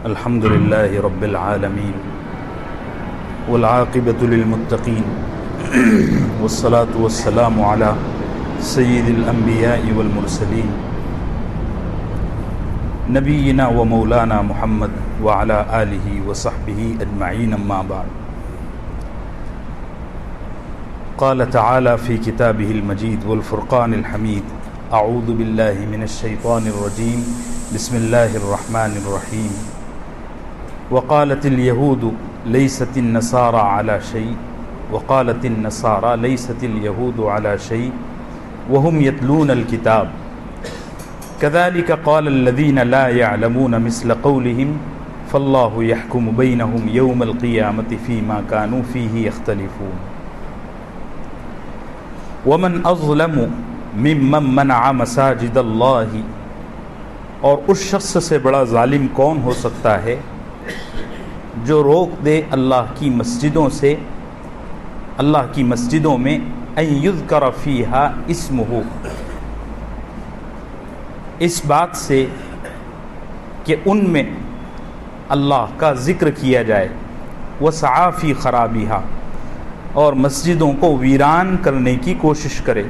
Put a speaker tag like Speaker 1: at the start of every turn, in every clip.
Speaker 1: الحمد لله رب العالمين والعاقبة للمتقين والصلاة والسلام على سيد الأنبياء والمرسلين نبينا ومولانا محمد وعلى آله وصحبه أجمعين أما بعد. قال تعالى في كتابه المجيد والفرقان الحميد: أعوذ بالله من الشيطان الرجيم بسم الله الرحمن الرحيم. وقالت اليهود ليست النصارى على شيء وقالت النصارى ليست اليهود على شيء وهم يتلون الكتاب كذلك قال الذين لا يعلمون مثل قولهم فالله يحكم بينهم يوم القيامة فيما كانوا فيه يختلفون. ومن أظلم ممن منع مساجد اللہ، اور اس شخص سے بڑا ظالم کون ہو سکتا ہے جو روک دے اللہ کی مسجدوں سے، اللہ کی مسجدوں میں ان یذکر فیہا اسمہ، اس بات سے کہ ان میں اللہ کا ذکر کیا جائے، وسعی فی خرابہا، اور مسجدوں کو ویران کرنے کی کوشش کرے.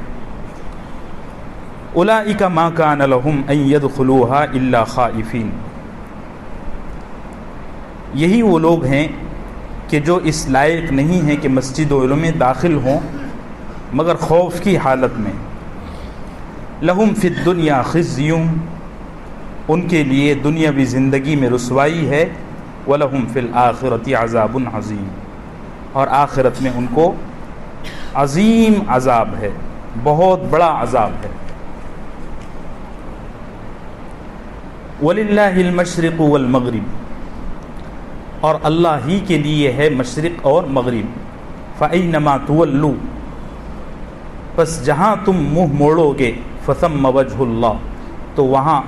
Speaker 1: اولئک ما کان لہم ان یدخلوہا الا خائفین، یہی وہ لوگ ہیں کہ جو اس لائق نہیں ہیں کہ مسجدوں میں داخل ہوں مگر خوف کی حالت میں. لہم فی الدنیا خزی، ان کے لیے دنیاوی زندگی میں رسوائی ہے. ولہم فی الآخرۃ عذاب عظیم، اور آخرت میں ان کو عظیم عذاب ہے، بہت بڑا عذاب ہے. وَلِلَّهِ الْمَشْرِقُ وَالْمَغْرِبُ، اور اللہ ہی کے لیے ہے مشرق اور مغرب. فَأَيْنَمَا تُوَلُّوا، پس جہاں تم منہ موڑو گے، فَثَمَّ وَجْهُ اللَّهِ، تو وہاں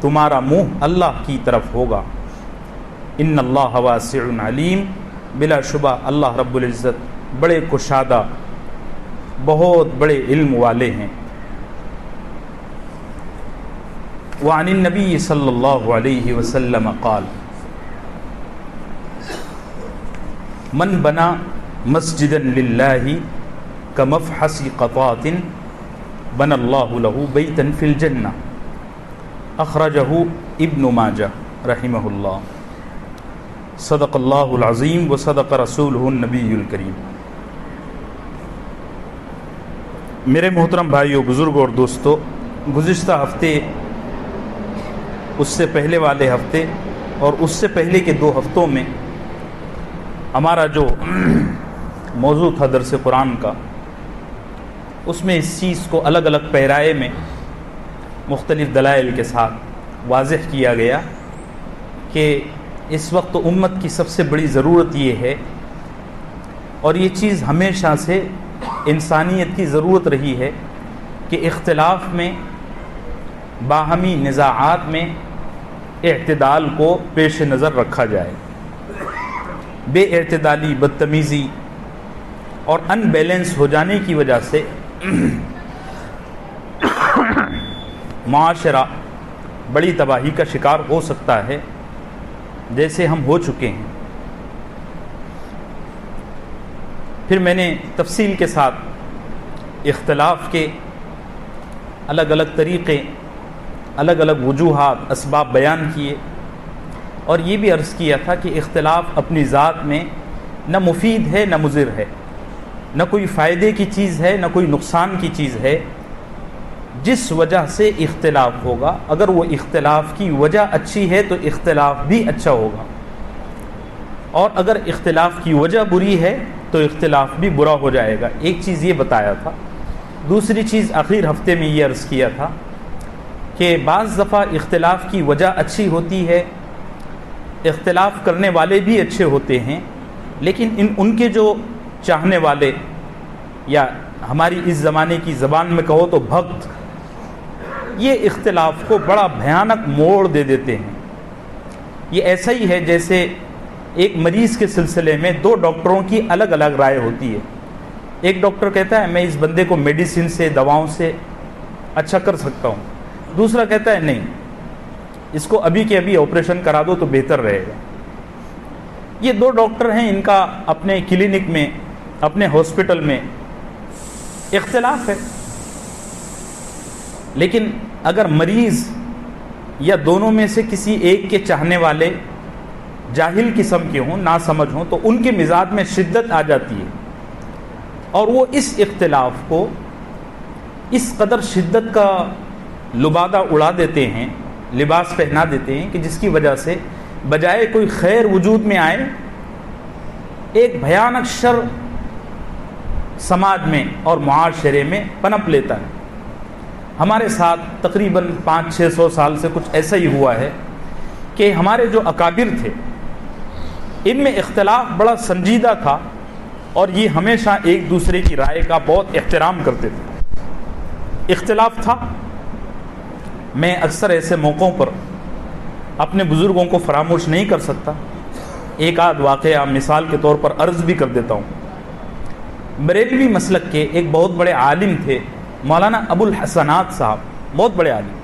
Speaker 1: تمہارا منہ اللہ کی طرف ہوگا. اِنَّ اللَّهَ وَاسِعٌ عَلِيمٌ، بلا شبہ اللہ رب العزت بڑے کشادہ، بہت بڑے علم والے ہیں. وعن النبی صلی اللہ علیہ وسلم قال: من بنا مسجدا للہ کمفحص قطاط بنى اللہ له بیتا فی الجنہ. اخرجہ ابن ماجہ رحمہ اللہ. صدق اللہ العظیم وصدق رسولہ النبی الکریم. میرے محترم بھائیو، بزرگوں اور دوستو، گزشتہ ہفتے، اس سے پہلے والے ہفتے اور اس سے پہلے کے 2 ہفتوں میں ہمارا جو موضوع تھا درس قرآن کا، اس میں اس چیز کو الگ الگ پیرائے میں مختلف دلائل کے ساتھ واضح کیا گیا کہ اس وقت امت کی سب سے بڑی ضرورت یہ ہے، اور یہ چیز ہمیشہ سے انسانیت کی ضرورت رہی ہے، کہ اختلاف میں، باہمی نزاعات میں اعتدال کو پیش نظر رکھا جائے. بے اعتدالی، بدتمیزی اور ان بیلنس ہو جانے کی وجہ سے معاشرہ بڑی تباہی کا شکار ہو سکتا ہے، جیسے ہم ہو چکے ہیں. پھر میں نے تفصیل کے ساتھ اختلاف کے الگ الگ طریقے، الگ الگ وجوہات، اسباب بیان کیے، اور یہ بھی عرض کیا تھا کہ اختلاف اپنی ذات میں نہ مفید ہے نہ مضر ہے، نہ کوئی فائدے کی چیز ہے نہ کوئی نقصان کی چیز ہے. جس وجہ سے اختلاف ہوگا، اگر وہ اختلاف کی وجہ اچھی ہے تو اختلاف بھی اچھا ہوگا، اور اگر اختلاف کی وجہ بری ہے تو اختلاف بھی برا ہو جائے گا. ایک چیز یہ بتایا تھا. دوسری چیز آخر ہفتے میں یہ عرض کیا تھا کہ بعض دفعہ اختلاف کی وجہ اچھی ہوتی ہے، اختلاف کرنے والے بھی اچھے ہوتے ہیں، لیکن ان کے جو چاہنے والے، یا ہماری اس زمانے کی زبان میں کہو تو بھکت، یہ اختلاف کو بڑا بھیانک موڑ دے دیتے ہیں. یہ ایسا ہی ہے جیسے ایک مریض کے سلسلے میں 2 ڈاکٹروں کی الگ الگ رائے ہوتی ہے. ایک ڈاکٹر کہتا ہے میں اس بندے کو میڈیسن سے، دواؤں سے اچھا کر سکتا ہوں، دوسرا کہتا ہے نہیں، اس کو ابھی کے ابھی آپریشن کرا دو تو بہتر رہے گا۔ یہ دو ڈاکٹر ہیں، ان کا اپنے کلینک میں، اپنے ہاسپٹل میں اختلاف ہے، لیکن اگر مریض یا دونوں میں سے کسی ایک کے چاہنے والے جاہل قسم کے ہوں، ناسمجھ ہوں، تو ان کے مزاج میں شدت آ جاتی ہے اور وہ اس اختلاف کو اس قدر شدت کا لبادہ اڑا دیتے ہیں، لباس پہنا دیتے ہیں کہ جس کی وجہ سے بجائے کوئی خیر وجود میں آئے، ایک بھیانک شر سماج میں اور معاشرے میں پنپ لیتا ہے۔ ہمارے ساتھ تقریباً 500-600 سال سے کچھ ایسا ہی ہوا ہے کہ ہمارے جو اکابر تھے ان میں اختلاف بڑا سنجیدہ تھا اور یہ ہمیشہ ایک دوسرے کی رائے کا بہت احترام کرتے تھے۔ اختلاف تھا، میں اکثر ایسے موقعوں پر اپنے بزرگوں کو فراموش نہیں کر سکتا، ایک آدھ واقعہ مثال کے طور پر عرض بھی کر دیتا ہوں۔ بریلوی مسلک کے ایک بہت بڑے عالم تھے مولانا ابو الحسنات صاحب، بہت بڑے عالم،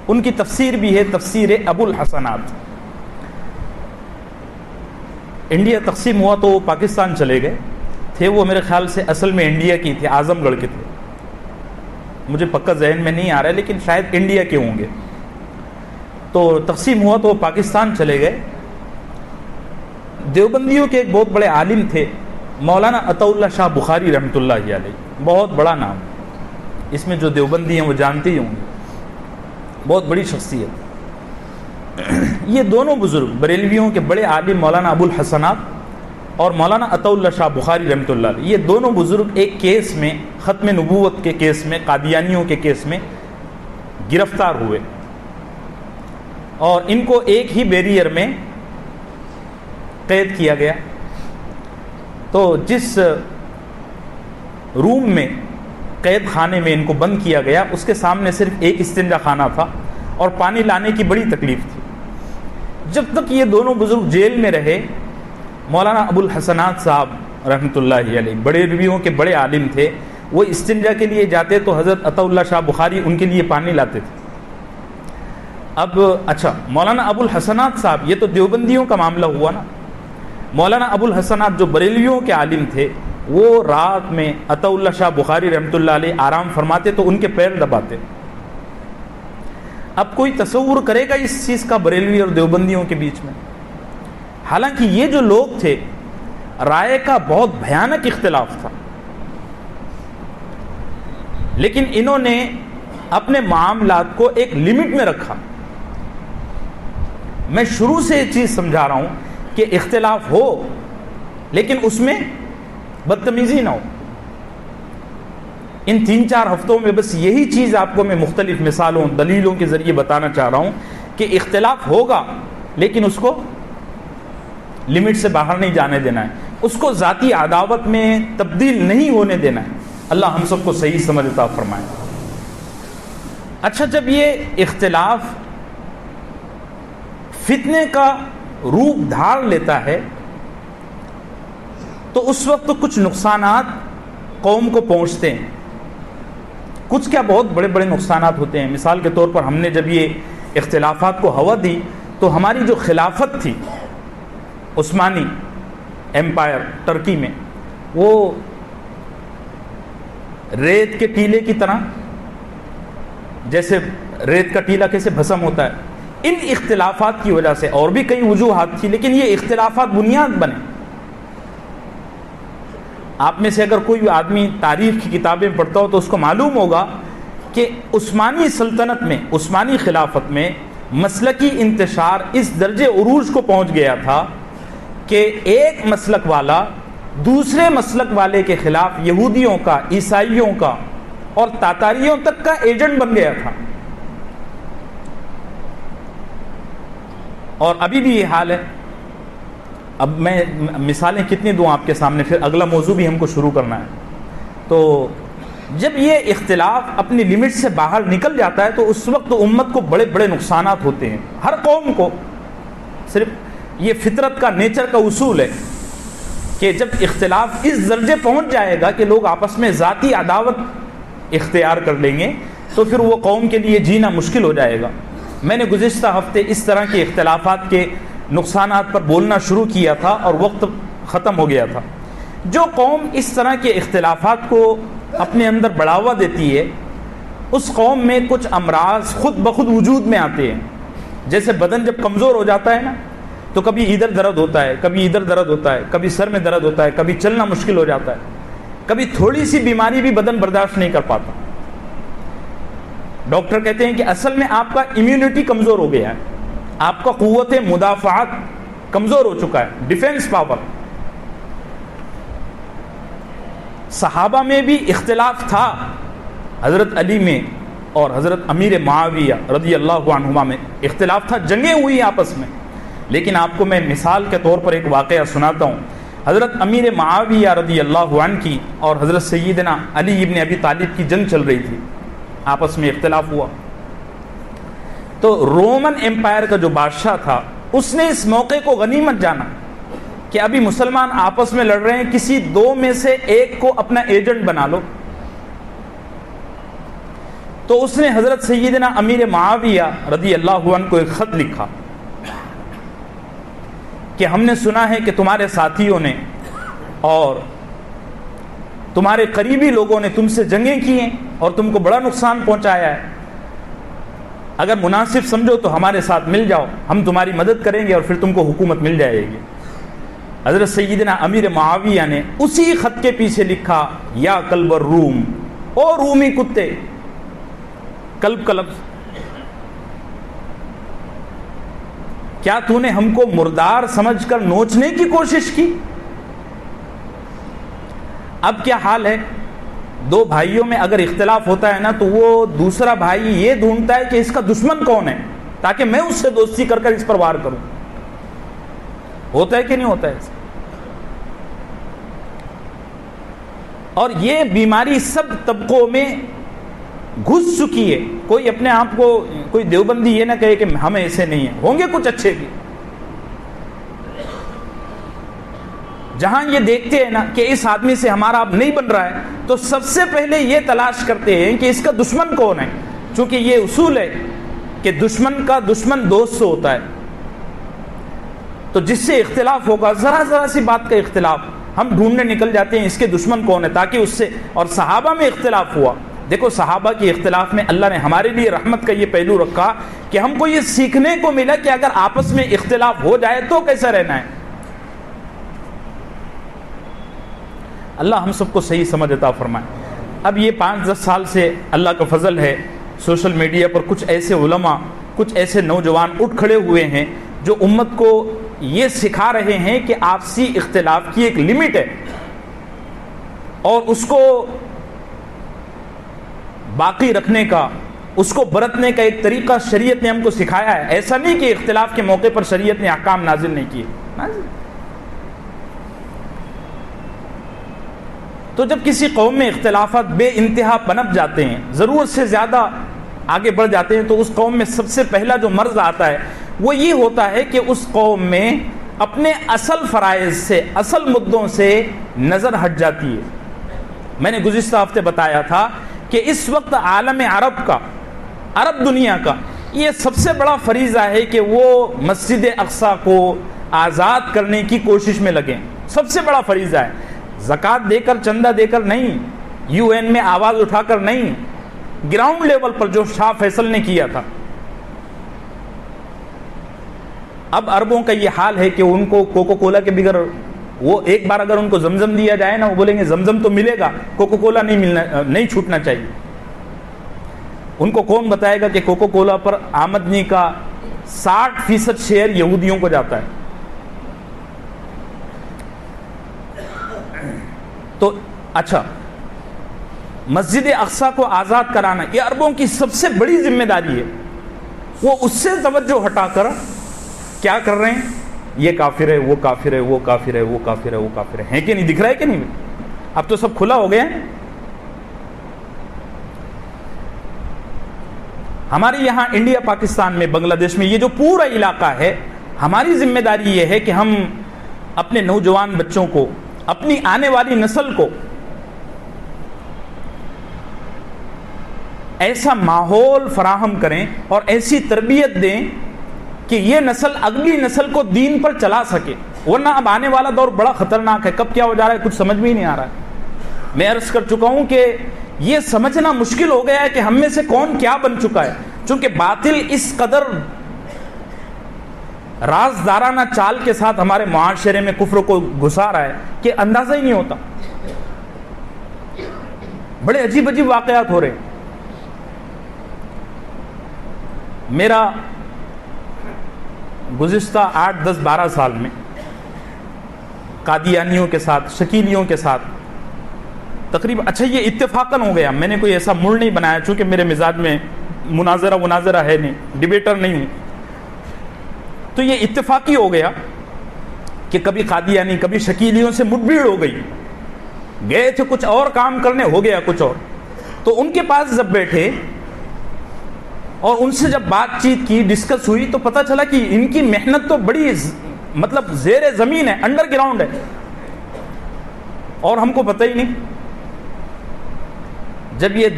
Speaker 1: ان کی تفسیر بھی ہے تفسیر ابو الحسنات۔ انڈیا تقسیم ہوا تو وہ پاکستان چلے گئے تھے، وہ میرے خیال سے اصل میں انڈیا کی تھے، اعظم گڑھ کے تھے، مجھے پکا ذہن میں نہیں آ رہا ہے لیکن شاید انڈیا کے ہوں گے۔ تو تقسیم ہوا تو وہ پاکستان چلے گئے۔ دیوبندیوں کے ایک بہت بڑے عالم تھے مولانا عطا اللہ شاہ بخاری رحمۃ اللہ علیہ، بہت بڑا نام، اس میں جو دیوبندی ہیں وہ جانتے ہی ہوں گے، بہت بڑی شخصیت۔ یہ دونوں بزرگ بریلویوں کے بڑے عالم مولانا ابو الحسنات اور مولانا عطا اللہ شاہ بخاری رحمۃ اللہ علیہ، یہ دونوں بزرگ ایک کیس میں، ختم نبوت کے کیس میں، قادیانیوں کے کیس میں گرفتار ہوئے اور ان کو ایک ہی بیریئر میں قید کیا گیا۔ تو جس روم میں، قید خانے میں ان کو بند کیا گیا، اس کے سامنے صرف ایک استنجا خانہ تھا اور پانی لانے کی بڑی تکلیف تھی۔ جب تک یہ دونوں بزرگ جیل میں رہے، مولانا ابو الحسنات صاحب رحمۃ اللہ علیہ، بڑے ربیوں کے بڑے عالم تھے، وہ استنجا کے لیے جاتے تو حضرت عطا اللہ شاہ بخاری ان کے لیے پانی لاتے تھے۔ اب اچھا، مولانا ابو الحسنات صاحب، یہ تو دیوبندیوں کا معاملہ ہوا نا، مولانا ابو الحسنات جو بریلویوں کے عالم تھے، وہ رات میں عطا اللہ شاہ بخاری رحمۃ اللہ علیہ آرام فرماتے تو ان کے پیر دباتے۔ اب کوئی تصور کرے گا اس چیز کا بریلوی اور دیوبندیوں کے بیچ میں؟ حالانکہ یہ جو لوگ تھے، رائے کا بہت بھیانک اختلاف تھا، لیکن انہوں نے اپنے معاملات کو ایک لمٹ میں رکھا۔ میں شروع سے یہ چیز سمجھا رہا ہوں کہ اختلاف ہو لیکن اس میں بدتمیزی نہ ہو۔ ان 3-4 ہفتوں میں بس یہی چیز آپ کو میں مختلف مثالوں، دلیلوں کے ذریعے بتانا چاہ رہا ہوں کہ اختلاف ہوگا لیکن اس کو لمٹ سے باہر نہیں جانے دینا ہے، اس کو ذاتی عداوت میں تبدیل نہیں ہونے دینا ہے۔ اللہ ہم سب کو صحیح سمجھ عطا فرمائے۔ اچھا، جب یہ اختلاف فتنے کا روپ دھار لیتا ہے تو اس وقت کچھ نقصانات قوم کو پہنچتے ہیں، کچھ کیا بہت بڑے بڑے نقصانات ہوتے ہیں۔ مثال کے طور پر ہم نے جب یہ اختلافات کو ہوا دی تو ہماری جو خلافت تھی عثمانی ایمپائر ٹرکی میں، وہ ریت کے ٹیلے کی طرح، جیسے ریت کا ٹیلا کیسے بھسم ہوتا ہے، ان اختلافات کی وجہ سے، اور بھی کئی وجوہات تھی لیکن یہ اختلافات بنیاد بنے۔ آپ میں سے اگر کوئی آدمی تاریخ کی کتابیں پڑھتا ہو تو اس کو معلوم ہوگا کہ عثمانی سلطنت میں، عثمانی خلافت میں مسلکی انتشار اس درجے عروج کو پہنچ گیا تھا کہ ایک مسلک والا دوسرے مسلک والے کے خلاف یہودیوں کا، عیسائیوں کا اور تاتاریوں تک کا ایجنٹ بن گیا تھا، اور ابھی بھی یہ حال ہے۔ اب میں مثالیں کتنی دوں آپ کے سامنے، پھر اگلا موضوع بھی ہم کو شروع کرنا ہے۔ تو جب یہ اختلاف اپنی لمٹ سے باہر نکل جاتا ہے تو اس وقت امت کو بڑے بڑے نقصانات ہوتے ہیں، ہر قوم کو۔ صرف یہ فطرت کا، نیچر کا اصول ہے کہ جب اختلاف اس درجے پہنچ جائے گا کہ لوگ آپس میں ذاتی عداوت اختیار کر لیں گے تو پھر وہ قوم کے لیے جینا مشکل ہو جائے گا۔ میں نے گزشتہ ہفتے اس طرح کے اختلافات کے نقصانات پر بولنا شروع کیا تھا اور وقت ختم ہو گیا تھا. جو قوم اس طرح کے اختلافات کو اپنے اندر بڑھاوا دیتی ہے اس قوم میں کچھ امراض خود بخود وجود میں آتے ہیں. جیسے بدن جب کمزور ہو جاتا ہے نا تو کبھی ادھر درد ہوتا ہے, کبھی ادھر درد ہوتا ہے, کبھی سر میں درد ہوتا ہے, کبھی چلنا مشکل ہو جاتا ہے, کبھی تھوڑی سی بیماری بھی بدن برداشت نہیں کر پاتا. ڈاکٹر کہتے ہیں کہ اصل میں آپ کا امیونٹی کمزور ہو گیا ہے, آپ کا قوت مدافعت کمزور ہو چکا ہے, ڈیفنس پاور. صحابہ میں بھی اختلاف تھا, حضرت علی میں اور حضرت امیر معاویہ رضی اللہ عنہما میں اختلاف تھا, جنگیں ہوئی آپس میں. لیکن آپ کو میں مثال کے طور پر ایک واقعہ سناتا ہوں. حضرت امیر معاویہ رضی اللہ عنہ کی اور حضرت سیدنا علی ابن ابی طالب کی جنگ چل رہی تھی, آپس میں اختلاف ہوا. تو رومن امپائر کا جو بادشاہ تھا اس نے اس موقع کو غنیمت جانا کہ ابھی مسلمان آپس میں لڑ رہے ہیں, کسی دو میں سے ایک کو اپنا ایجنٹ بنا لو. تو اس نے حضرت سیدنا امیر معاویہ رضی اللہ عنہ کو ایک خط لکھا کہ ہم نے سنا ہے کہ تمہارے ساتھیوں نے اور تمہارے قریبی لوگوں نے تم سے جنگیں کی ہیں اور تم کو بڑا نقصان پہنچایا ہے. اگر مناسب سمجھو تو ہمارے ساتھ مل جاؤ, ہم تمہاری مدد کریں گے اور پھر تم کو حکومت مل جائے گی. حضرت سیدنا امیر معاویہ نے اسی خط کے پیچھے لکھا یا کلب الروم, او رومی کتے. کلب کلب, کیا تو نے ہم کو مردار سمجھ کر نوچنے کی کوشش کی؟ اب کیا حال ہے, دو بھائیوں میں اگر اختلاف ہوتا ہے نا تو وہ دوسرا بھائی یہ ڈھونڈتا ہے کہ اس کا دشمن کون ہے تاکہ میں اس سے دوستی کر کر اس پر وار کروں. ہوتا ہے کہ نہیں ہوتا ہے؟ اور یہ بیماری سب طبقوں میں گھس چکی ہے. کوئی اپنے آپ کو, کوئی دیوبندی یہ نہ کہے کہ ہم ایسے نہیں ہیں, ہوں گے کچھ اچھے بھی. جہاں یہ دیکھتے ہیں نا کہ اس آدمی سے ہمارا اب نہیں بن رہا ہے تو سب سے پہلے یہ تلاش کرتے ہیں کہ اس کا دشمن کون ہے. چونکہ یہ اصول ہے کہ دشمن کا دشمن دوست سے ہوتا ہے. تو جس سے اختلاف ہوگا, ذرا ذرا سی بات کا اختلاف, ہم ڈھونڈنے نکل جاتے ہیں اس کے دشمن کون ہے تاکہ اس سے. اور صحابہ میں اختلاف ہوا. دیکھو صحابہ کے اختلاف میں اللہ نے ہمارے لیے رحمت کا یہ پہلو رکھا کہ ہم کو یہ سیکھنے کو ملا کہ اگر آپس میں اختلاف ہو جائے تو کیسا رہنا ہے. اللہ ہم سب کو صحیح سمجھ عطا فرمائے. اب یہ 5-10 سال سے اللہ کا فضل ہے, سوشل میڈیا پر کچھ ایسے علماء, کچھ ایسے نوجوان اٹھ کھڑے ہوئے ہیں جو امت کو یہ سکھا رہے ہیں کہ آپسی اختلاف کی ایک لمٹ ہے اور اس کو باقی رکھنے کا, اس کو برتنے کا ایک طریقہ شریعت نے ہم کو سکھایا ہے. ایسا نہیں کہ اختلاف کے موقع پر شریعت نے احکام نازل نہیں کیے. تو جب کسی قوم میں اختلافات بے انتہا پنپ جاتے ہیں, ضرورت سے زیادہ آگے بڑھ جاتے ہیں, تو اس قوم میں سب سے پہلا جو مرض آتا ہے وہ یہ ہوتا ہے کہ اس قوم میں اپنے اصل فرائض سے, اصل مدوں سے نظر ہٹ جاتی ہے. میں نے گزشتہ ہفتے بتایا تھا کہ اس وقت عالم عرب کا, عرب دنیا کا یہ سب سے بڑا فریضہ ہے کہ وہ مسجد اقصی کو آزاد کرنے کی کوشش میں لگیں. سب سے بڑا فریضہ ہے. زکوٰۃ دے کر, چندہ دے کر نہیں, یو این میں آواز اٹھا کر نہیں, گراؤنڈ لیول پر جو شاہ فیصل نے کیا تھا. اب عربوں کا یہ حال ہے کہ ان کو کوکو کولا کے بغیر, وہ ایک بار اگر ان کو زمزم دیا جائے نا وہ بولیں گے زمزم تو ملے گا, کوکو کولا نہیں چھوٹنا چاہیے. ان کو کون بتائے گا کہ کوکو کولا پر آمدنی کا 60% شیئر یہودیوں کو جاتا ہے. تو اچھا, مسجد اقصی کو آزاد کرانا یہ عربوں کی سب سے بڑی ذمہ داری ہے. وہ اس سے توجہ ہٹا کر کیا کر رہے ہیں, یہ کافر ہے, وہ کافر ہے, وہ کافر ہے, وہ کافر ہے, وہ کافر ہے کہ نہیں, دکھ رہا ہے کہ نہیں؟ اب تو سب کھلا ہو گیا ہے. ہمارے یہاں انڈیا, پاکستان میں, بنگلہ دیش میں, یہ جو پورا علاقہ ہے, ہماری ذمہ داری یہ ہے کہ ہم اپنے نوجوان بچوں کو, اپنی آنے والی نسل کو ایسا ماحول فراہم کریں اور ایسی تربیت دیں کہ یہ نسل اگلی نسل کو دین پر چلا سکے، ورنہ اب آنے والا دور بڑا خطرناک ہے، کب کیا ہو جا رہا ہے کچھ سمجھ میں ہی نہیں آ رہا ہے۔ میں عرض کر چکا ہوں کہ یہ سمجھنا مشکل ہو گیا ہے کہ ہم میں سے کون کیا بن چکا ہے، چونکہ باطل اس قدر رازدارانہ چال کے ساتھ ہمارے معاشرے میں کفر کو گھسا رہا ہے کہ اندازہ ہی نہیں ہوتا۔ بڑے عجیب عجیب واقعات ہو رہے ہیں۔ میرا گزشتہ 8 10 12 سال میں قادیانیوں کے ساتھ، شکیلیوں کے ساتھ تقریباً، اچھا یہ اتفاقاً ہو گیا، میں نے کوئی ایسا موڈ نہیں بنایا، چونکہ میرے مزاج میں مناظرہ ہے نہیں، ڈیبیٹر نہیں ہوں، تو یہ اتفاقی ہو گیا کہ کبھی قادیانی کبھی شکیلیوں سے مٹ بھیڑ ہو گئی، گئے تھے کچھ اور کام کرنے، ہو گیا کچھ اور، تو ان کے پاس جب بیٹھے اور ان سے جب بات چیت کی، ڈسکس ہوئی، تو پتہ چلا کہ ان کی محنت تو بڑی مطلب زیر زمین ہے، انڈر گراؤنڈ ہے، اور ہم کو پتہ ہی نہیں۔ جب یہ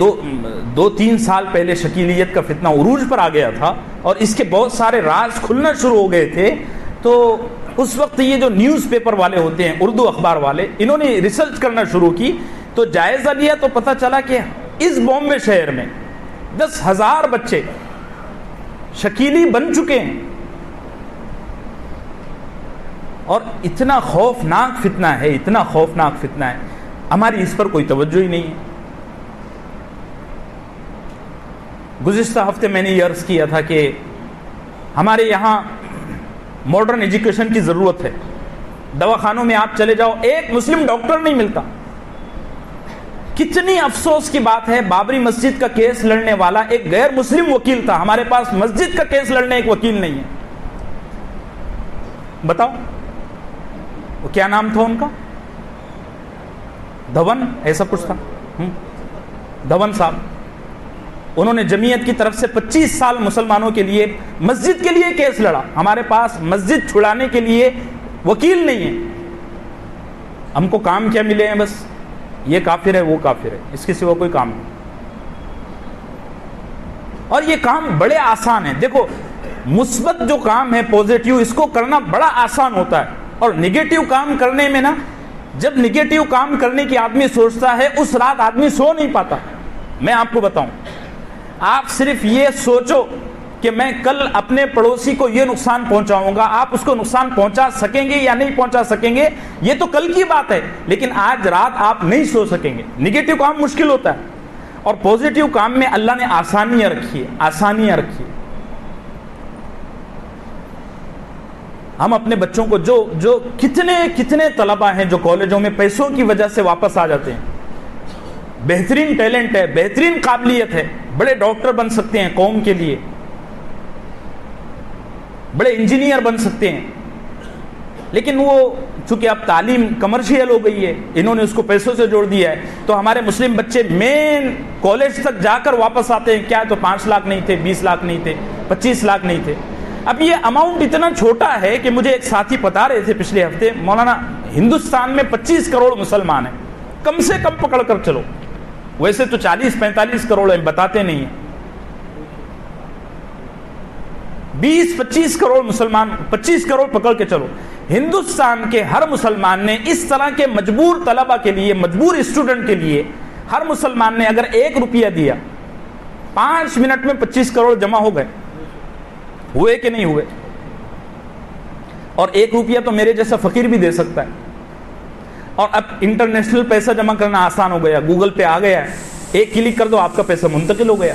Speaker 1: دو تین سال پہلے شکیلیت کا فتنہ عروج پر آ گیا تھا اور اس کے بہت سارے راز کھلنا شروع ہو گئے تھے، تو اس وقت یہ جو نیوز پیپر والے ہوتے ہیں، اردو اخبار والے، انہوں نے ریسرچ کرنا شروع کی، تو جائزہ لیا تو پتہ چلا کہ اس بامبے شہر میں 10,000 بچے شکیلی بن چکے ہیں، اور اتنا خوفناک فتنہ ہے، اتنا خوفناک فتنہ ہے، ہماری اس پر کوئی توجہ ہی نہیں ہے۔ گزشتہ ہفتے میں نے یہ عرض کیا تھا کہ ہمارے یہاں ماڈرن ایجوکیشن کی ضرورت ہے۔ دواخانوں میں آپ چلے جاؤ، ایک مسلم ڈاکٹر نہیں ملتا۔ کتنی افسوس کی بات ہے، بابری مسجد کا کیس لڑنے والا ایک غیر مسلم وکیل تھا، ہمارے پاس مسجد کا کیس لڑنے ایک وکیل نہیں ہے۔ بتاؤ وہ کیا نام تھا ان کا؟ دھون ایسا کچھ تھا، دھون صاحب۔ انہوں نے جمعیت کی طرف سے 25 سال مسلمانوں کے لیے مسجد کے لیے کیس لڑا، ہمارے پاس مسجد چھڑانے کے لیے وکیل نہیں ہے۔ ہم کو کام کیا ملے ہیں؟ بس یہ کافر ہے وہ کافر ہے، اس کے سوا کوئی کام نہیں۔ اور یہ کام بڑے آسان ہیں، دیکھو مثبت جو کام ہے پوزیٹیو، اس کو کرنا بڑا آسان ہوتا ہے، اور نگیٹیو کام کرنے میں نا، جب نگیٹیو کام کرنے کی آدمی سوچتا ہے اس رات آدمی سو نہیں پاتا۔ میں آپ کو بتاؤں، آپ صرف یہ سوچو کہ میں کل اپنے پڑوسی کو یہ نقصان پہنچاؤں گا، آپ اس کو نقصان پہنچا سکیں گے یا نہیں پہنچا سکیں گے یہ تو کل کی بات ہے، لیکن آج رات آپ نہیں سو سکیں گے۔ نگیٹو کام مشکل ہوتا ہے، اور پوزیٹیو کام میں اللہ نے آسانیاں رکھی ہے، آسانیاں رکھی ہے۔ ہم اپنے بچوں کو جو کتنے طلبہ ہیں جو کالجوں میں پیسوں کی وجہ سے واپس آ جاتے ہیں، بہترین ٹیلنٹ ہے، بہترین قابلیت ہے، بڑے ڈاکٹر بن سکتے ہیں قوم کے لیے، بڑے انجینئر بن سکتے ہیں، لیکن وہ چونکہ اب تعلیم کمرشیل ہو گئی ہے، انہوں نے اس کو پیسوں سے جوڑ دیا ہے، تو ہمارے مسلم بچے مین کالج تک جا کر واپس آتے ہیں، کیا تو 5 لاکھ نہیں تھے، 20 لاکھ نہیں تھے، 25 لاکھ نہیں تھے۔ اب یہ اماؤنٹ اتنا چھوٹا ہے کہ مجھے ایک ساتھی بتا رہے تھے پچھلے ہفتے، مولانا ہندوستان میں 25 کروڑ مسلمان ہیں، کم سے کم پکڑ کر چلو، ویسے تو 40-45 کروڑ ہیں، بتاتے نہیں ہیں، 20-25 کروڑ مسلمان، 25 کروڑ پکڑ کے چلو۔ ہندوستان کے ہر مسلمان نے اس طرح کے مجبور طلبہ کے لیے، مجبور اسٹوڈنٹ کے لیے، ہر مسلمان نے اگر 1 روپیہ دیا، 5 منٹ میں 25 کروڑ جمع ہو گئے، ہوئے کہ نہیں ہوئے؟ اور 1 روپیہ تو میرے جیسا فقیر بھی دے سکتا ہے، اور اب انٹرنیشنل پیسہ جمع کرنا آسان ہو گیا، گوگل پہ آ گیا ہے، 1 کلک کر دو آپ کا پیسہ منتقل ہو گیا۔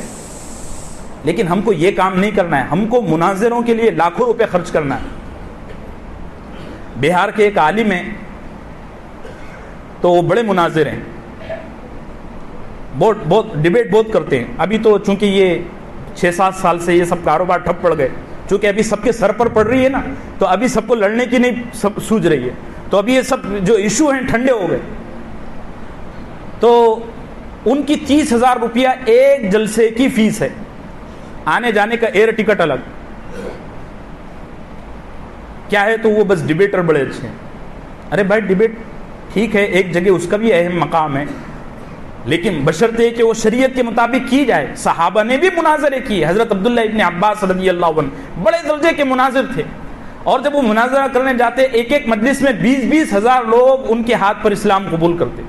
Speaker 1: لیکن ہم کو یہ کام نہیں کرنا ہے، ہم کو مناظروں کے لیے لاکھوں روپے خرچ کرنا ہے۔ بہار کے ایک عالم ہیں، تو وہ بڑے مناظر ہیں، بہت ڈیبیٹ بہت کرتے ہیں۔ ابھی تو چونکہ یہ 6-7 سال سے یہ سب کاروبار ٹھپ پڑ گئے، چونکہ ابھی سب کے سر پر پڑ رہی ہے نا، تو ابھی سب کو لڑنے کی نہیں سوچ رہی ہے، تو ابھی یہ سب جو ایشو ہیں ٹھنڈے ہو گئے۔ تو ان کی 30,000 روپیہ ایک جلسے کی فیس ہے، آنے جانے کا ایئر ٹکٹ الگ، کیا ہے تو وہ بس ڈیبیٹر بڑے اچھے ہیں۔ ارے بھائی ڈیبیٹ ٹھیک ہے، ایک جگہ اس کا بھی اہم مقام ہے، لیکن بشرطے کہ وہ شریعت کے مطابق کی جائے. صحابہ نے بھی مناظرے کیے. حضرت عبداللہ ابن عباس رضی اللہ عنہ بڑے درجے کے مناظر تھے, اور جب وہ مناظرہ کرنے جاتے ایک ایک مجلس میں 20-20 ہزار لوگ ان کے ہاتھ پر اسلام قبول کرتے.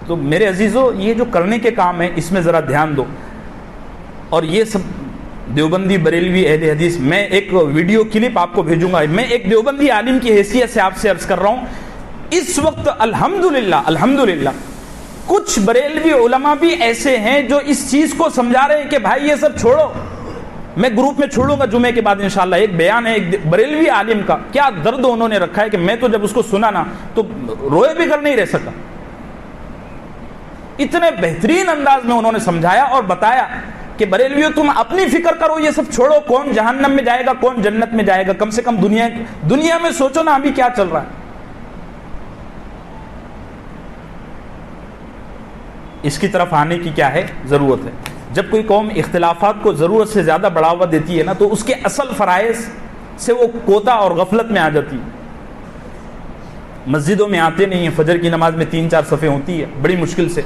Speaker 1: تو میرے عزیزو, یہ جو کرنے کے کام ہیں اس میں ذرا دھیان دو. اور یہ سب دیوبندی بریلوی اہل حدیث, میں ایک ویڈیو کلپ آپ کو بھیجوں گا. میں ایک دیوبندی عالم کی حیثیت سے آپ سے عرض کر رہا ہوں, اس وقت الحمدللہ کچھ بریلوی علماء بھی ایسے ہیں جو اس چیز کو سمجھا رہے ہیں کہ بھائی یہ سب چھوڑو. میں گروپ میں چھوڑوں گا جمعے کے بعد انشاءاللہ. ایک بیان ہے ایک بریلوی عالم کا, کیا درد انہوں نے رکھا ہے کہ میں تو جب اس کو سنا نا تو روئے بغیر نہیں رہ سکا. اتنے بہترین انداز میں انہوں نے سمجھایا اور بتایا کہ بریلویو تم اپنی فکر کرو, یہ سب چھوڑو. کون جہنم میں جائے گا, کون جنت میں جائے گا, کم سے کم دنیا میں سوچو نا ابھی کیا چل رہا ہے. اس کی طرف آنے کی کیا ہے ضرورت ہے. جب کوئی قوم اختلافات کو ضرورت سے زیادہ بڑھاوا دیتی ہے نا تو اس کے اصل فرائض سے وہ کوتا اور غفلت میں آ جاتی ہے. مسجدوں میں آتے نہیں ہیں, فجر کی نماز میں 3-4 صفیں ہوتی ہے بڑی مشکل سے.